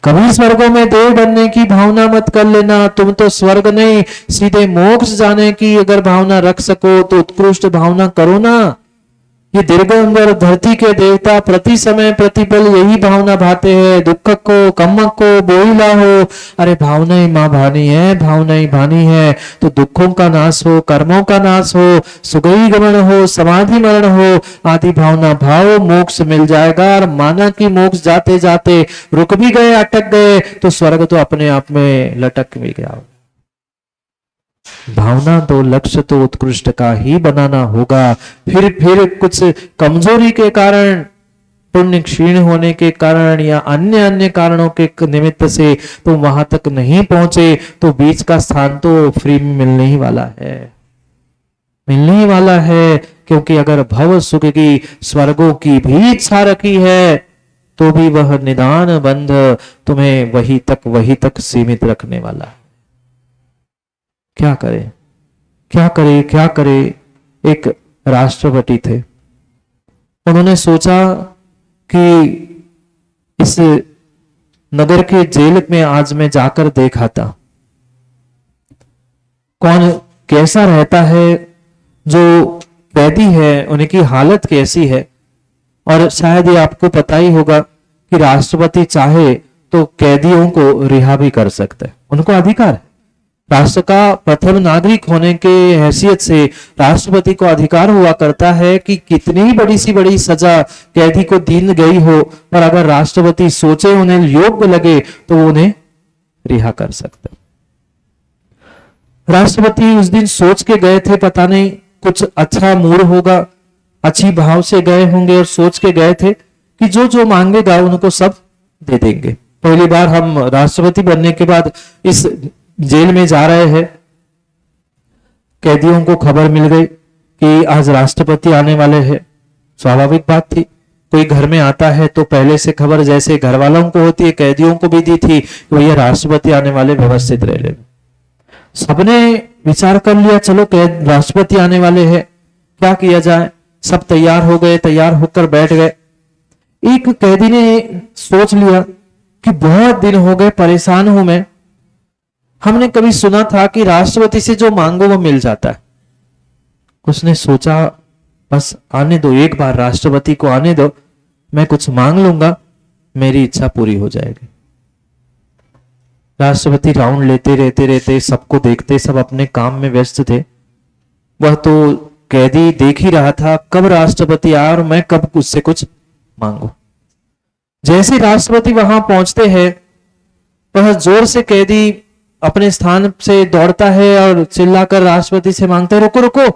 [SPEAKER 2] कभी स्वर्गों में देव बनने की भावना मत कर लेना। तुम तो स्वर्ग नहीं, सीधे मोक्ष जाने की अगर भावना रख सको तो उत्कृष्ट भावना करो ना। ये दिगंबर धरती के देवता प्रति समय प्रतिपल यही भावना भाते हैं, दुख को, कमक को, बोईला हो। अरे भावना ही माँ भानी है, भावना ही भानी है, तो दुखों का नाश हो, कर्मों का नाश हो, सुगई गमन हो, समाधि मरण हो, आदि भावना भाव, मोक्ष मिल जाएगा। और माना कि मोक्ष जाते जाते रुक भी गए, अटक गए, तो स्वर्ग तो अपने आप में लटक भी गया। भावना तो, लक्ष्य तो उत्कृष्ट का ही बनाना होगा। फिर कुछ कमजोरी के कारण, पुण्य क्षीण होने के कारण या अन्य कारणों के निमित्त से तो वहां तक नहीं पहुंचे, तो बीच का स्थान तो फ्री में मिलने ही वाला है। मिलने ही वाला है, क्योंकि अगर भव सुख की स्वर्गों की भी इच्छा रखी है तो भी वह निदान बंध तुम्हें वही तक सीमित रखने वाला है। क्या करे, क्या करे, क्या करे। एक राष्ट्रपति थे, उन्होंने सोचा कि इस नगर के जेल में आज मैं जाकर देखा था कौन कैसा रहता है, जो कैदी है उनकी हालत कैसी है। और शायद ये आपको पता ही होगा कि राष्ट्रपति चाहे तो कैदियों को रिहा भी कर सकता है, उनको अधिकार है। राष्ट्र का प्रथम नागरिक होने के हैसियत से राष्ट्रपति को अधिकार हुआ करता है कि कितनी बड़ी सी बड़ी सजा कैदी को दी गई हो, पर अगर राष्ट्रपति सोचे, उन्हें योग्य लगे, तो वो उन्हें रिहा कर सकता। राष्ट्रपति उस दिन सोच के गए थे, पता नहीं कुछ अच्छा मूड होगा, अच्छी भाव से गए होंगे और सोच के गए थे कि जो जो मांगेगा उनको सब दे देंगे। पहली बार हम राष्ट्रपति बनने के बाद इस जेल में जा रहे हैं, कैदियों को खबर मिल गई कि आज राष्ट्रपति आने वाले हैं। स्वाभाविक बात थी, कोई घर में आता है तो पहले से खबर जैसे घर वालों को होती है, कैदियों को भी दी थी कि भैया राष्ट्रपति आने वाले, व्यवस्थित रह ले। सबने विचार कर लिया, चलो कैद राष्ट्रपति आने वाले हैं, क्या किया जाए। सब तैयार हो गए, तैयार होकर बैठ गए। एक कैदी ने सोच लिया कि बहुत दिन हो गए, परेशान हूं मैं। हमने कभी सुना था कि राष्ट्रपति से जो मांगो वो मिल जाता है। उसने सोचा बस आने दो, एक बार राष्ट्रपति को आने दो, मैं कुछ मांग लूंगा, मेरी इच्छा पूरी हो जाएगी। राष्ट्रपति राउंड लेते रहते रहते सबको देखते, सब अपने काम में व्यस्त थे। वह तो कैदी देख ही रहा था कब राष्ट्रपति आए और मैं कब उससे कुछ मांगू। जैसे राष्ट्रपति वहां पहुंचते हैं, वह जोर से कैदी अपने स्थान से दौड़ता है और चिल्लाकर राष्ट्रपति से मांगता है, रुको रुको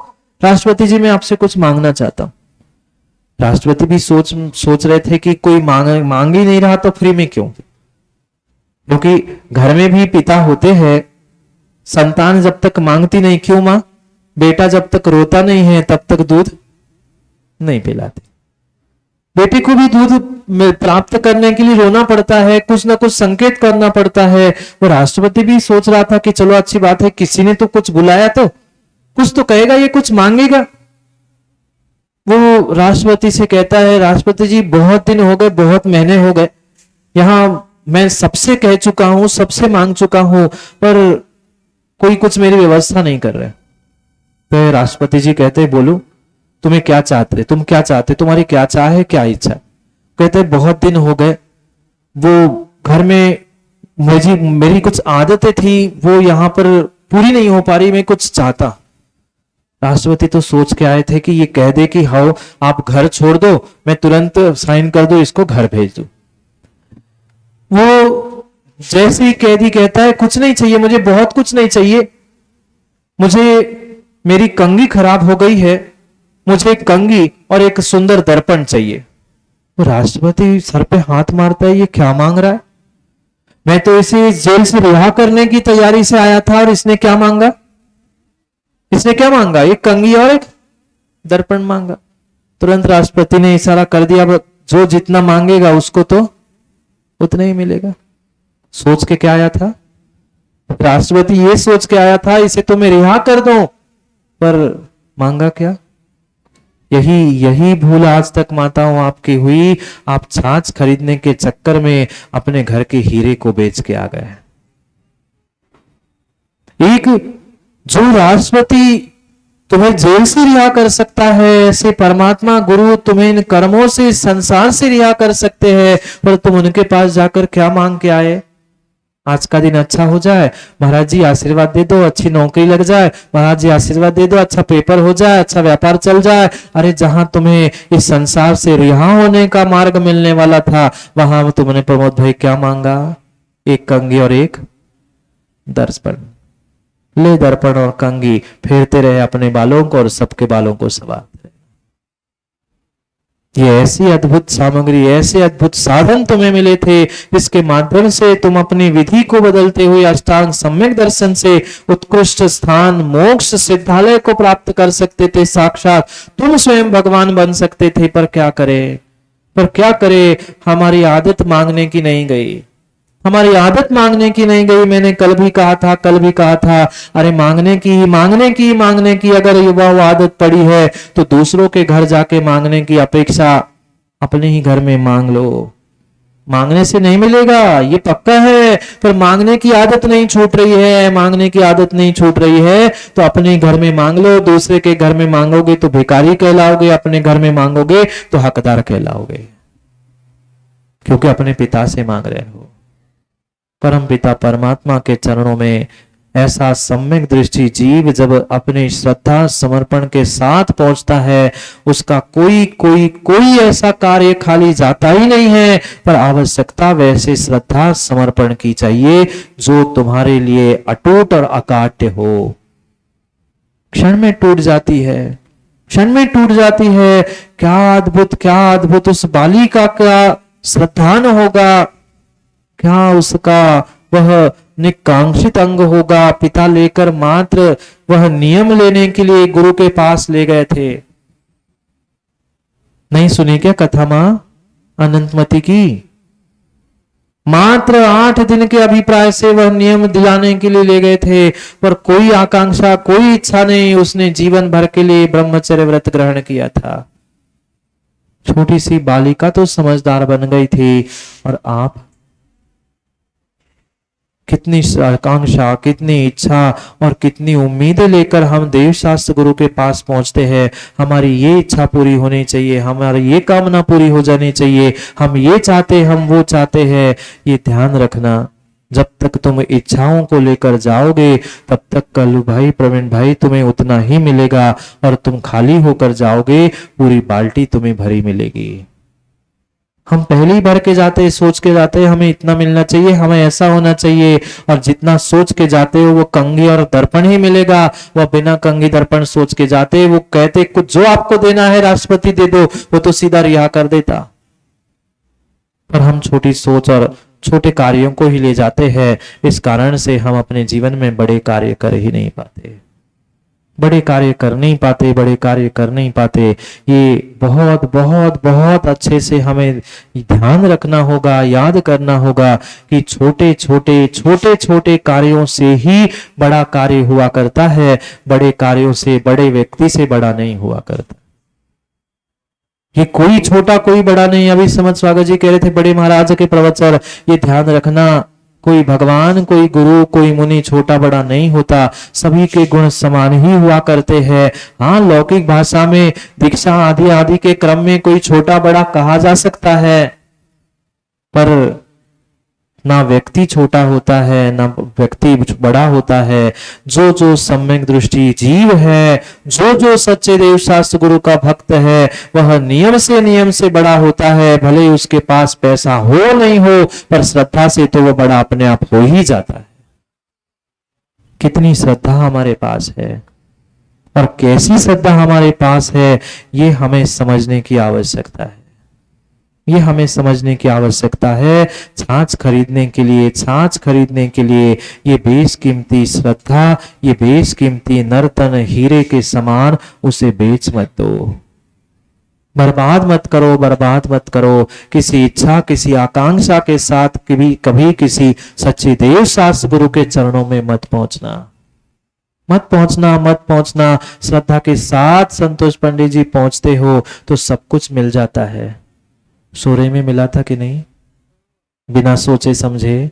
[SPEAKER 2] राष्ट्रपति जी, मैं आपसे कुछ मांगना चाहता हूं। राष्ट्रपति भी सोच रहे थे कि कोई मांग ही नहीं रहा तो फ्री में क्यों, क्योंकि घर में भी पिता होते हैं, संतान जब तक मांगती नहीं, क्यों मां, बेटा जब तक रोता नहीं है तब तक दूध नहीं पिलाते। बेटे को भी दूध प्राप्त करने के लिए रोना पड़ता है, कुछ ना कुछ संकेत करना पड़ता है। वो राष्ट्रपति भी सोच रहा था कि चलो अच्छी बात है, किसी ने तो कुछ बुलाया, तो कुछ तो कहेगा, ये कुछ मांगेगा। वो राष्ट्रपति से कहता है, राष्ट्रपति जी बहुत दिन हो गए, बहुत महीने हो गए, यहां मैं सबसे कह चुका हूं, सबसे मांग चुका हूं, पर कोई कुछ मेरी व्यवस्था नहीं कर रहे। तो राष्ट्रपति जी कहते, बोलो तुम्हें क्या चाहते, तुम क्या चाहते, तुम्हारी क्या चाह है, क्या इच्छा। कहते बहुत दिन हो गए, वो घर में मेरी कुछ आदतें थी वो यहाँ पर पूरी नहीं हो पा रही, मैं कुछ चाहता। राष्ट्रपति तो सोच के आए थे कि ये कह दे कि हाँ आप घर छोड़ दो, मैं तुरंत साइन कर दो, इसको घर भेज दो। वो जैसे ही कैदी कहता है कुछ नहीं चाहिए मुझे, बहुत कुछ नहीं चाहिए, मुझे मेरी कंघी खराब हो गई है, मुझे एक कंघी और एक सुंदर दर्पण चाहिए। तो राष्ट्रपति सर पे हाथ मारता है, ये क्या मांग रहा है, मैं तो इसे जेल से रिहा करने की तैयारी से आया था और इसने क्या मांगा, इसने क्या मांगा, एक कंघी और एक दर्पण मांगा। तुरंत राष्ट्रपति ने इशारा कर दिया, जो जितना मांगेगा उसको तो उतना ही मिलेगा। सोच के क्या आया था राष्ट्रपति, ये सोच के आया था इसे तो मैं रिहा कर दूं, पर मांगा क्या। यही भूल आज तक माताओं आपकी हुई, आप छाछ खरीदने के चक्कर में अपने घर के हीरे को बेच के आ गए। एक जो राष्ट्रपति तुम्हें जेल से रिहा कर सकता है, ऐसे परमात्मा गुरु तुम्हें इन कर्मों से, संसार से रिहा कर सकते हैं, पर तुम उनके पास जाकर क्या मांग के आए। आज का दिन अच्छा हो जाए, महाराज जी आशीर्वाद दे दो, अच्छी नौकरी लग जाए, महाराज जी आशीर्वाद दे दो, अच्छा पेपर हो जाए, अच्छा व्यापार चल जाए। अरे जहां तुम्हें इस संसार से रिहा होने का मार्ग मिलने वाला था, वहां तुमने प्रमोद भाई क्या मांगा, एक कंघी और एक दर्पण। ले दर्पण और कंघी, फेरते रहे अपने बालों को और सबके बालों को सवारते रहे। ये ऐसी अद्भुत सामग्री, ऐसे अद्भुत साधन तुम्हें मिले थे, इसके माध्यम से तुम अपनी विधि को बदलते हुए अष्टांग सम्यक दर्शन से उत्कृष्ट स्थान, मोक्ष, सिद्धालय को प्राप्त कर सकते थे। साक्षात तुम स्वयं भगवान बन सकते थे, पर क्या करे, हमारी आदत मांगने की नहीं गई, हमारी आदत मांगने की नहीं गई। मैंने कल भी कहा था, अरे मांगने की अगर युवा आदत पड़ी है तो दूसरों के घर जाके मांगने की अपेक्षा अपने ही घर में मांग लो। मांगने से नहीं मिलेगा, ये पक्का है, पर मांगने की आदत नहीं छूट रही है, तो अपने घर में मांग लो। दूसरे के घर में मांगोगे तो भिखारी कहलाओगे, अपने घर में मांगोगे तो हकदार कहलाओगे, क्योंकि अपने पिता से मांग रहे हो। परम पिता परमात्मा के चरणों में ऐसा सम्यक दृष्टि जीव जब अपने श्रद्धा समर्पण के साथ पहुंचता है, उसका कोई ऐसा कार्य खाली जाता ही नहीं है, पर आवश्यकता वैसे श्रद्धा समर्पण की चाहिए जो तुम्हारे लिए अटूट और अकाट्य हो। क्षण में टूट जाती है। क्या अद्भुत उस बालिका का श्रद्धान होगा, क्या उसका वह निकांक्षित अंग होगा। पिता लेकर मात्र वह नियम लेने के लिए गुरु के पास ले गए थे। नहीं सुनी क्या कथा मां अनंतमती की? मात्र 8 दिन के अभिप्राय से वह नियम दिलाने के लिए ले गए थे, पर कोई आकांक्षा, कोई इच्छा नहीं। उसने जीवन भर के लिए ब्रह्मचर्य व्रत ग्रहण किया था। छोटी सी बालिका तो समझदार बन गई थी, और आप कितनी आकांक्षा, कितनी इच्छा और कितनी उम्मीदें लेकर हम देव शास्त्र गुरु के पास पहुंचते हैं। हमारी ये इच्छा पूरी होनी चाहिए, हमारी ये कामना पूरी हो जानी चाहिए, हम ये चाहते, हम वो चाहते हैं। ये ध्यान रखना, जब तक तुम इच्छाओं को लेकर जाओगे तब तक कल्लू भाई, प्रवीण भाई, तुम्हें उतना ही मिलेगा, और तुम खाली होकर जाओगे, पूरी बाल्टी तुम्हें भरी मिलेगी। हम पहले ही भर के जाते, सोच के जाते हमें इतना मिलना चाहिए, हमें ऐसा होना चाहिए, और जितना सोच के जाते हो वो कंघी और दर्पण ही मिलेगा। वह बिना कंघी दर्पण सोच के जाते, वो कहते कुछ जो आपको देना है राष्ट्रपति दे दो, वो तो सीधा रिहा कर देता। पर हम छोटी सोच और छोटे कार्यों को ही ले जाते हैं। इस कारण से हम अपने जीवन में बड़े कार्य कर नहीं पाते। ये बहुत बहुत बहुत अच्छे से हमें ध्यान रखना होगा, याद करना होगा कि छोटे छोटे कार्यों से ही बड़ा कार्य हुआ करता है। बड़े कार्यों से, बड़े व्यक्ति से बड़ा नहीं हुआ करता। ये कोई छोटा कोई बड़ा नहीं। अभी समझ स्वागत जी कह रहे थे बड़े महाराज के प्रवचन, ये ध्यान रखना, कोई भगवान, कोई गुरु, कोई मुनि छोटा बड़ा नहीं होता, सभी के गुण समान ही हुआ करते हैं। हाँ, लौकिक भाषा में दीक्षा आदि आदि के क्रम में कोई छोटा बड़ा कहा जा सकता है, पर ना व्यक्ति छोटा होता है ना व्यक्ति बड़ा होता है। जो सम्यक दृष्टि जीव है, जो सच्चे देव शास्त्र गुरु का भक्त है, वह नियम से बड़ा होता है। भले ही उसके पास पैसा हो नहीं हो, पर श्रद्धा से तो वह बड़ा अपने आप हो ही जाता है। कितनी श्रद्धा हमारे पास है और कैसी श्रद्धा हमारे पास है, ये हमें समझने की आवश्यकता है। छाछ खरीदने के लिए ये बेशकीमती श्रद्धा, ये बेशकीमती नर्तन हीरे के समान, उसे बेच मत दो, बर्बाद मत करो। किसी इच्छा, किसी आकांक्षा के साथ कभी किसी सच्चे देव शास्त्र गुरु के चरणों में मत पहुंचना। श्रद्धा के साथ संतोष पंडित जी पहुंचते हो तो सब कुछ मिल जाता है। सोरे में मिला था कि नहीं? बिना सोचे समझे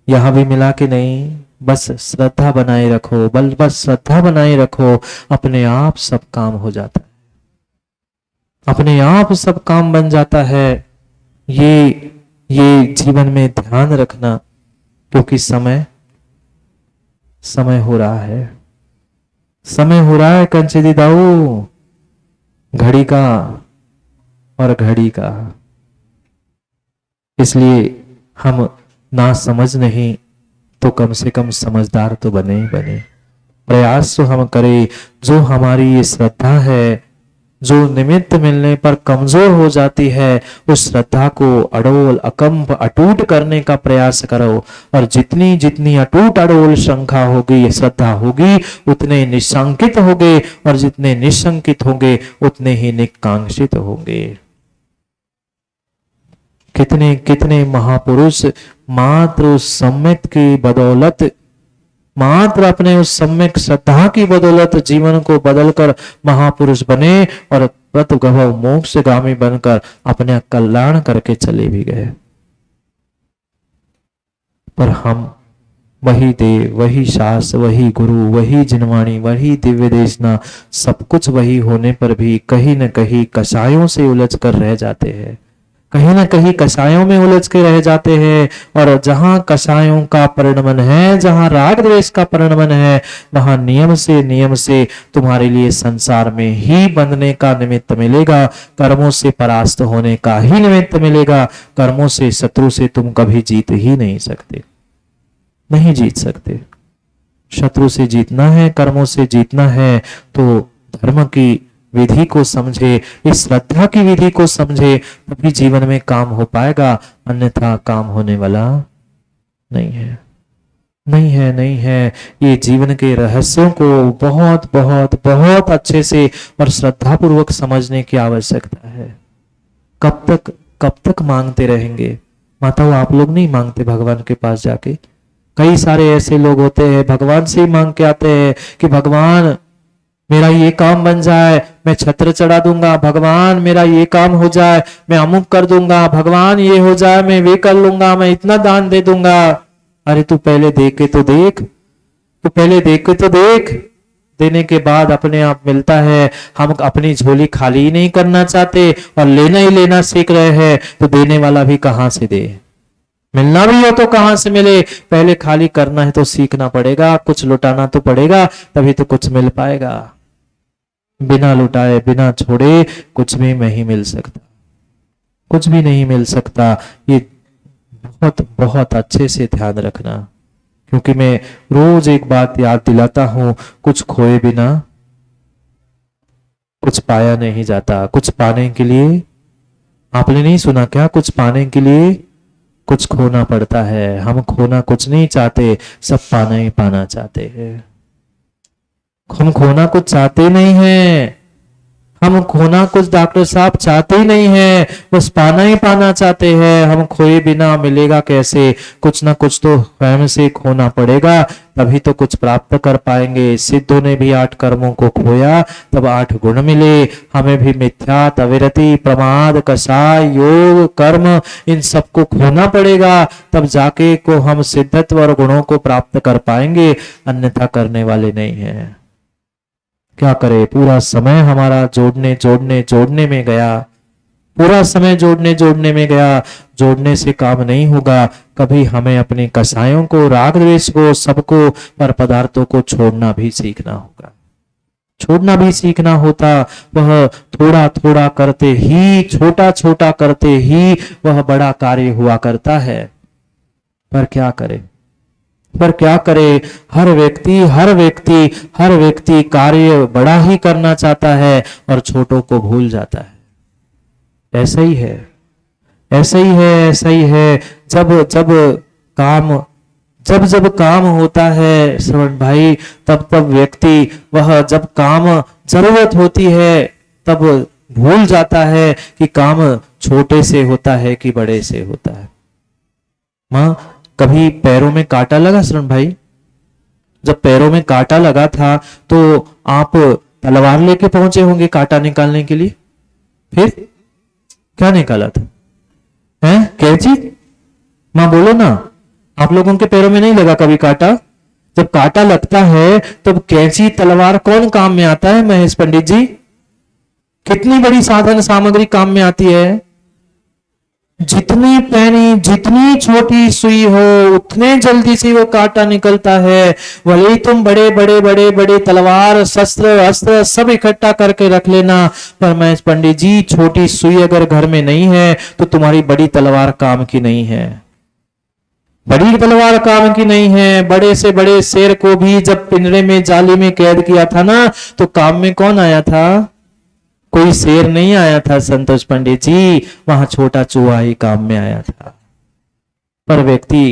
[SPEAKER 2] यहां भी मिला कि नहीं? बस श्रद्धा बनाए रखो, अपने आप सब काम हो जाता है, अपने आप सब काम बन जाता है। ये जीवन में ध्यान रखना, क्योंकि समय हो रहा है कंचे दीदाऊ, घड़ी का। इसलिए हम ना समझ नहीं तो कम से कम समझदार तो बने। प्रयास तो हम करें, जो हमारी ये श्रद्धा है जो निमित्त मिलने पर कमजोर हो जाती है, उस श्रद्धा को अडोल अकंप अटूट करने का प्रयास करो। और जितनी जितनी अटूट अडोल श्रंखा होगी, श्रद्धा होगी, उतने निशंकित होगे, और जितने निशंकित होंगे उतने ही निकांक्षित होंगे। कितने कितने महापुरुष मात्र उस सम्यक की बदौलत, मात्र अपने उस सम्यक श्रद्धा की बदौलत जीवन को बदलकर महापुरुष बने और प्रतुगभव मोक्षगामी बनकर अपने कल्याण करके चले भी गए। पर हम वही देव, वही शास्त्र, वही गुरु, वही जिनवाणी, वही दिव्य देशना, सब कुछ वही होने पर भी कहीं न कहीं कषायों से उलझ कर रह जाते हैं, कहीं ना कहीं कषायों में उलझ के रह जाते हैं। और जहां कषायों का परिणमन है, जहां राग द्वेष का परिणमन है, वहां नियम से तुम्हारे लिए संसार में ही बंधने का निमित्त मिलेगा, कर्मों से परास्त होने का ही निमित्त मिलेगा। कर्मों से, शत्रु से तुम कभी जीत ही नहीं सकते, नहीं जीत सकते। शत्रु से जीतना है, कर्मों से जीतना है, तो धर्म की विधि को समझे, इस श्रद्धा की विधि को समझे, तभी जीवन में काम हो पाएगा, अन्यथा काम होने वाला नहीं है, नहीं है, नहीं है। ये जीवन के रहस्यों को बहुत बहुत बहुत अच्छे से और श्रद्धा पूर्वक समझने की आवश्यकता है। कब तक मांगते रहेंगे? माताओं, आप लोग नहीं मांगते भगवान के पास जाके? कई सारे ऐसे लोग होते हैं भगवान से ही मांग के आते हैं कि भगवान मेरा ये काम बन जाए, मैं छत्र चढ़ा दूंगा, भगवान मेरा ये काम हो जाए, मैं अमुक कर दूंगा, भगवान ये हो जाए, मैं वे कर लूंगा, मैं इतना दान दे दूंगा। अरे तू पहले देख के तो देख, तू पहले देख के तो देख। देने के बाद अपने आप मिलता है। हम अपनी झोली खाली ही नहीं करना चाहते और लेना ही लेना सीख रहे हैं, तो देने वाला भी कहां से दे? मिलना भी हो तो कहां से मिले? पहले खाली करना है तो सीखना पड़ेगा, कुछ लुटाना तो पड़ेगा, तभी तो कुछ मिल पाएगा। बिना लुटाए, बिना छोड़े कुछ भी नहीं मिल सकता, कुछ भी नहीं मिल सकता। ये बहुत बहुत अच्छे से ध्यान रखना, क्योंकि मैं रोज एक बात याद दिलाता हूं, कुछ खोए बिना कुछ पाया नहीं जाता। कुछ पाने के लिए, आपने नहीं सुना क्या? कुछ पाने के लिए कुछ खोना पड़ता है। हम खोना कुछ नहीं चाहते, सब पाना ही पाना चाहते हैं। हम खोना कुछ चाहते नहीं है, हम खोना कुछ डॉक्टर साहब चाहते ही नहीं है, बस पाना ही पाना चाहते हैं। हम खोए बिना मिलेगा कैसे? कुछ ना कुछ तो स्वयं से खोना पड़ेगा, तभी तो कुछ प्राप्त कर पाएंगे। सिद्धों ने भी 8 कर्मों को खोया, तब 8 गुण मिले। हमें भी मिथ्या, अविरति, प्रमाद, कषाय, योग, कर्म, इन सबको खोना पड़ेगा, तब जाके को हम सिद्धत्व और गुणों को प्राप्त कर पाएंगे, अन्यथा करने वाले नहीं है। क्या करे? पूरा समय हमारा जोड़ने में गया, पूरा समय जोड़ने में गया। जोड़ने से काम नहीं होगा। कभी हमें अपने कषायों को, राग द्वेष को, सबको, पर पदार्थों को छोड़ना भी सीखना होगा। छोड़ना भी सीखना होता। वह थोड़ा थोड़ा करते ही, छोटा छोटा करते ही वह बड़ा कार्य हुआ करता है। पर क्या करे? हर व्यक्ति कार्य बड़ा ही करना चाहता है और छोटों को भूल जाता है। ऐसा ही है। जब काम होता है श्रवण भाई, तब व्यक्ति, वह जब काम जरूरत होती है तब भूल जाता है कि काम छोटे से होता है कि बड़े से होता है। माँ, कभी पैरों में कांटा लगा श्रवण भाई? जब पैरों में कांटा लगा था तो आप तलवार लेके पहुंचे होंगे कांटा निकालने के लिए। फिर क्या निकाला था? हैं? कैंची? मां बोलो ना, आप लोगों के पैरों में नहीं लगा कभी कांटा? जब कांटा लगता है तब कैंची, तलवार कौन काम में आता है? महेश पंडित जी, कितनी बड़ी साधन सामग्री काम में आती है। जितनी पैनी, जितनी छोटी सुई हो, उतने जल्दी से वो कांटा निकलता है। भले ही तुम बड़े तलवार, शस्त्र, अस्त्र सब इकट्ठा करके रख लेना, पर महेश पंडित जी, छोटी सुई अगर घर में नहीं है तो तुम्हारी बड़ी तलवार काम की नहीं है। बड़ी तलवार काम की नहीं है। बड़े से बड़े शेर को भी जब पिंजरे में, जाली में कैद किया था ना, तो काम में कौन आया था? कोई शेर नहीं आया था संतोष पंडित जी, वहां छोटा चूहा ही काम में आया था। पर व्यक्ति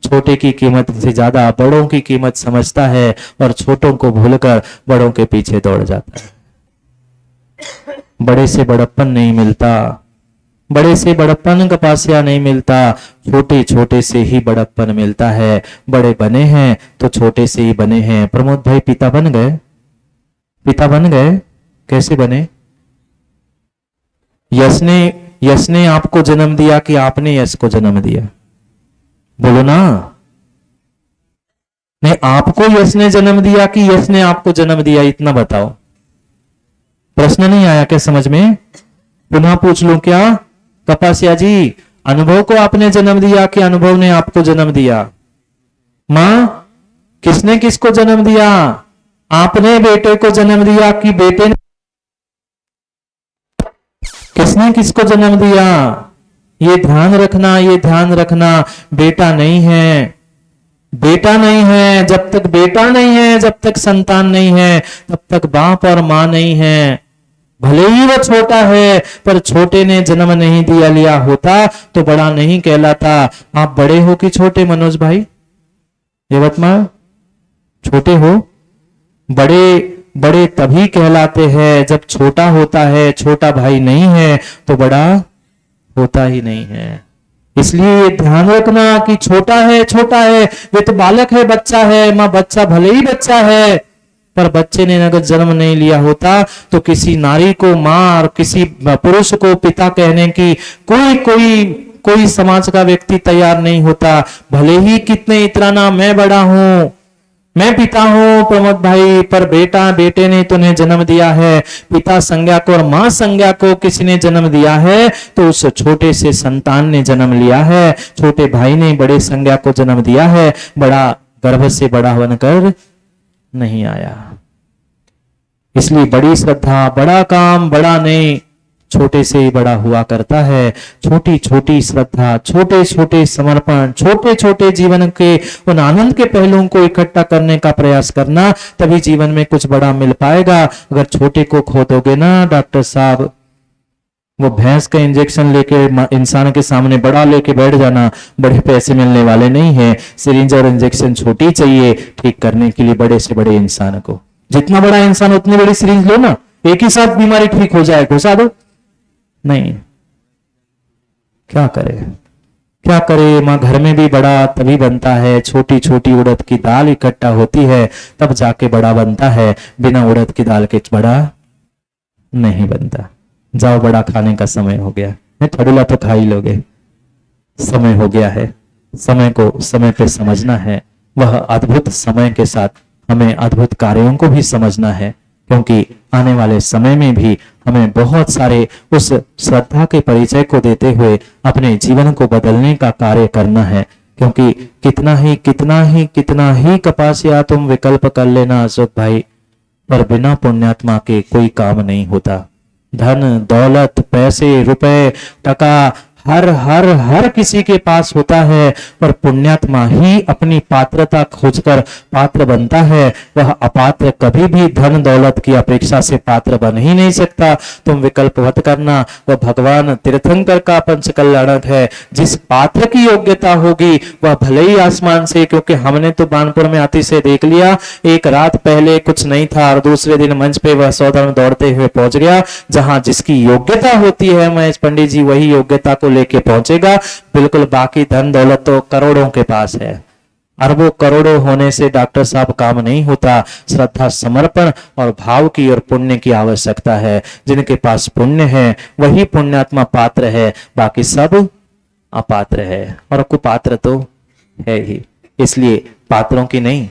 [SPEAKER 2] छोटे की कीमत से ज्यादा बड़ों की कीमत समझता है और छोटों को भूलकर बड़ों के पीछे दौड़ जाता है। बड़े से बड़प्पन नहीं मिलता, बड़े से बड़प्पन कपासिया नहीं मिलता, छोटे छोटे से ही बड़प्पन मिलता है। बड़े बने हैं तो छोटे से ही बने हैं। प्रमोद भाई पिता बन गए, पिता बन गए, कैसे बने? यश ने आपको जन्म दिया कि आपने यश को जन्म दिया? बोलो ना। नहीं, आपको यश ने जन्म दिया कि यश ने आपको जन्म दिया, इतना बताओ। प्रश्न नहीं आया क्या समझ में? पुनः पूछ लूं क्या? कपासिया जी, अनुभव को आपने जन्म दिया कि अनुभव ने आपको जन्म दिया? मां, किसने किसको जन्म दिया? आपने बेटे को जन्म दिया कि बेटे ने किसने किसको जन्म दिया? ये ध्यान रखना, ये ध्यान रखना। बेटा नहीं है, बेटा नहीं है। जब तक बेटा नहीं है, जब तक संतान नहीं है, तब तक बाप और मां नहीं है। भले ही वो छोटा है, पर छोटे ने जन्म नहीं दिया लिया होता तो बड़ा नहीं कहलाता। आप बड़े हो कि छोटे मनोज भाई? यवतमाल छोटे हो? बड़े बड़े तभी कहलाते हैं जब छोटा होता है। छोटा भाई नहीं है तो बड़ा होता ही नहीं है। इसलिए ध्यान रखना कि छोटा है, छोटा है, वे तो बालक है, बच्चा है। मां, बच्चा भले ही बच्चा है, पर बच्चे ने अगर जन्म नहीं लिया होता तो किसी नारी को मां और किसी पुरुष को पिता कहने की कोई समाज का व्यक्ति तैयार नहीं होता। भले ही कितने इतराना, मैं बड़ा हूं, मैं पिता हूं प्रमोद भाई, पर बेटे ने तुम्हें जन्म दिया है। पिता संज्ञा को और मां संज्ञा को किसी ने जन्म दिया है तो उस छोटे से संतान ने जन्म लिया है। छोटे भाई ने बड़े संज्ञा को जन्म दिया है। बड़ा गर्भ से बड़ा बनकर नहीं आया। इसलिए बड़ी श्रद्धा, बड़ा काम, बड़ा नहीं, छोटे से ही बड़ा हुआ करता है। छोटी छोटी श्रद्धा, छोटे छोटे समर्पण, छोटे छोटे जीवन के उन आनंद के पहलुओं को इकट्ठा करने का प्रयास करना, तभी जीवन में कुछ बड़ा मिल पाएगा। अगर छोटे को खो दोगे ना डॉक्टर साहब, वो भैंस का इंजेक्शन लेके इंसान के सामने बड़ा लेके बैठ जाना, बड़े पैसे मिलने वाले नहीं है। सिरिंज और इंजेक्शन छोटी चाहिए ठीक करने के लिए बड़े से बड़े इंसान को। जितना बड़ा इंसान उतनी बड़ी सिरिंज लो ना, एक ही साथ बीमारी ठीक हो जाए, घुसा दो। नहीं, क्या करे, क्या करे? मां, घर में भी बड़ा तभी बनता है, छोटी छोटी उड़द की दाल इकट्ठा होती है तब जाके बड़ा बनता है। बिना उड़द की दाल के बड़ा नहीं बनता। जाओ, बड़ा खाने का समय हो गया है। थोड़ा तो खा ही लोगे, समय हो गया है। समय को समय पे समझना है। वह अद्भुत समय के साथ हमें अद्भुत कार्यों को भी समझना है, क्योंकि आने वाले समय में भी हमें बहुत सारे उस श्रद्धा के परिचय को देते हुए अपने जीवन को बदलने का कार्य करना है। क्योंकि कितना ही कपासिया तुम विकल्प कर लेना अशोक भाई, पर बिना पुण्यात्मा के कोई काम नहीं होता। धन दौलत पैसे रुपए टका हर किसी के पास होता है, पर पुण्यात्मा ही अपनी पात्रता खोजकर पात्र बनता है। वह अपात्र कभी भी धन दौलत की अपेक्षा से पात्र बन ही नहीं सकता। तुम विकल्प मत करना। वह भगवान तीर्थंकर का पंच कल्याणक है। जिस पात्र की योग्यता होगी वह भले ही आसमान से, क्योंकि हमने तो बानपुर में आती से देख लिया, एक रात पहले कुछ नहीं था और दूसरे दिन मंच पे वह सौधर्म दौड़ते हुए पहुंच गया। जहां जिसकी योग्यता होती है महेश पंडित जी, वही योग्यता को लेके पहुंचेगा। बिल्कुल, बाकी धन दौलत तो करोड़ों के पास है। अरबों करोड़ों होने से डॉक्टर साहब काम नहीं होता। श्रद्धा, समर्पण और भाव की और पुण्य की आवश्यकता है। जिनके पास पुण्य है वही पुण्यात्मा पात्र है, बाकी सब अपात्र है और कुपात्र तो है ही। इसलिए पात्रों की नहीं,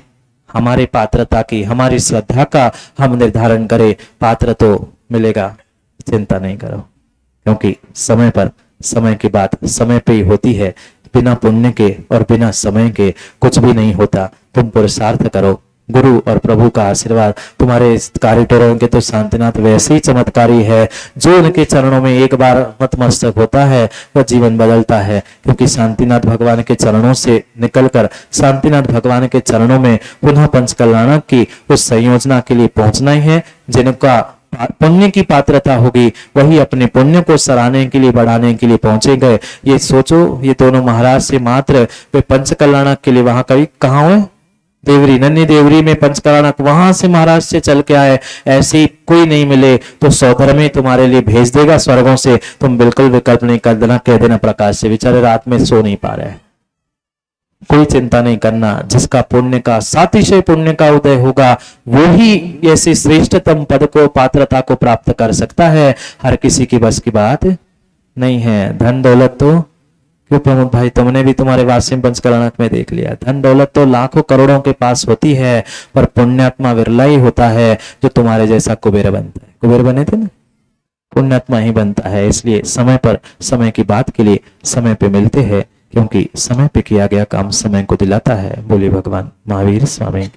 [SPEAKER 2] हमारे पात्रता की, हमारी श्रद्धा का हम निर्धारण करें। पात्र तो मिलेगा, चिंता नहीं करो, क्योंकि समय पर समय की बात समय पे ही होती है। बिना पुण्य के और बिना समय के कुछ भी नहीं होता। तुम पुरुषार्थ करो। गुरु और प्रभु का आशीर्वाद तुम्हारे इस कॉरिडोरों के तो शांतिनाथ वैसे ही चमत्कारी है। जो उनके चरणों में एक बार नतमस्तक होता है वह जीवन बदलता है, क्योंकि शांतिनाथ भगवान के चरणों से निकलकर शांतिनाथ भगवान के चरणों में पुनः पंच कल्याणक की उस संयोजना के लिए पहुंचना ही है। जिनका पुण्य की पात्रता होगी वही अपने पुण्य को सराहने के लिए बढ़ाने के लिए पहुंचेंगे। ये सोचो, ये दोनों महाराज से मात्र वे पंचकल्याणक के लिए वहां कभी कहाँ हुए, देवरी, नन्ही देवरी में पंचकल्याणक, वहां से महाराज से चल के आए। ऐसे ही कोई नहीं मिले तो सौधर्मी तुम्हारे लिए भेज देगा स्वर्गों से, तुम बिल्कुल विकल्प नहीं कर देना, कह देना प्रकाश से बेचारे रात में सो नहीं पा रहे। कोई चिंता नहीं करना, जिसका पुण्य का सातिशय पुण्य का उदय होगा वो ही ऐसे श्रेष्ठतम पद को, पात्रता को प्राप्त कर सकता है। हर किसी की बस की बात नहीं है। धन दौलत तो क्यों प्रमोद भाई, तुमने भी तुम्हारे वासिम पंचकल्याणक में देख लिया, धन दौलत तो लाखों करोड़ों के पास होती है, पर पुण्यात्मा विरला ही होता है जो तुम्हारे जैसा कुबेर बनता है। कुबेर बने थे ना, पुण्यात्मा ही बनता है। इसलिए समय पर समय की बात के लिए समय पे मिलते हैं, क्योंकि समय पे किया गया काम समय को दिलाता है। बोलिए भगवान महावीर स्वामी।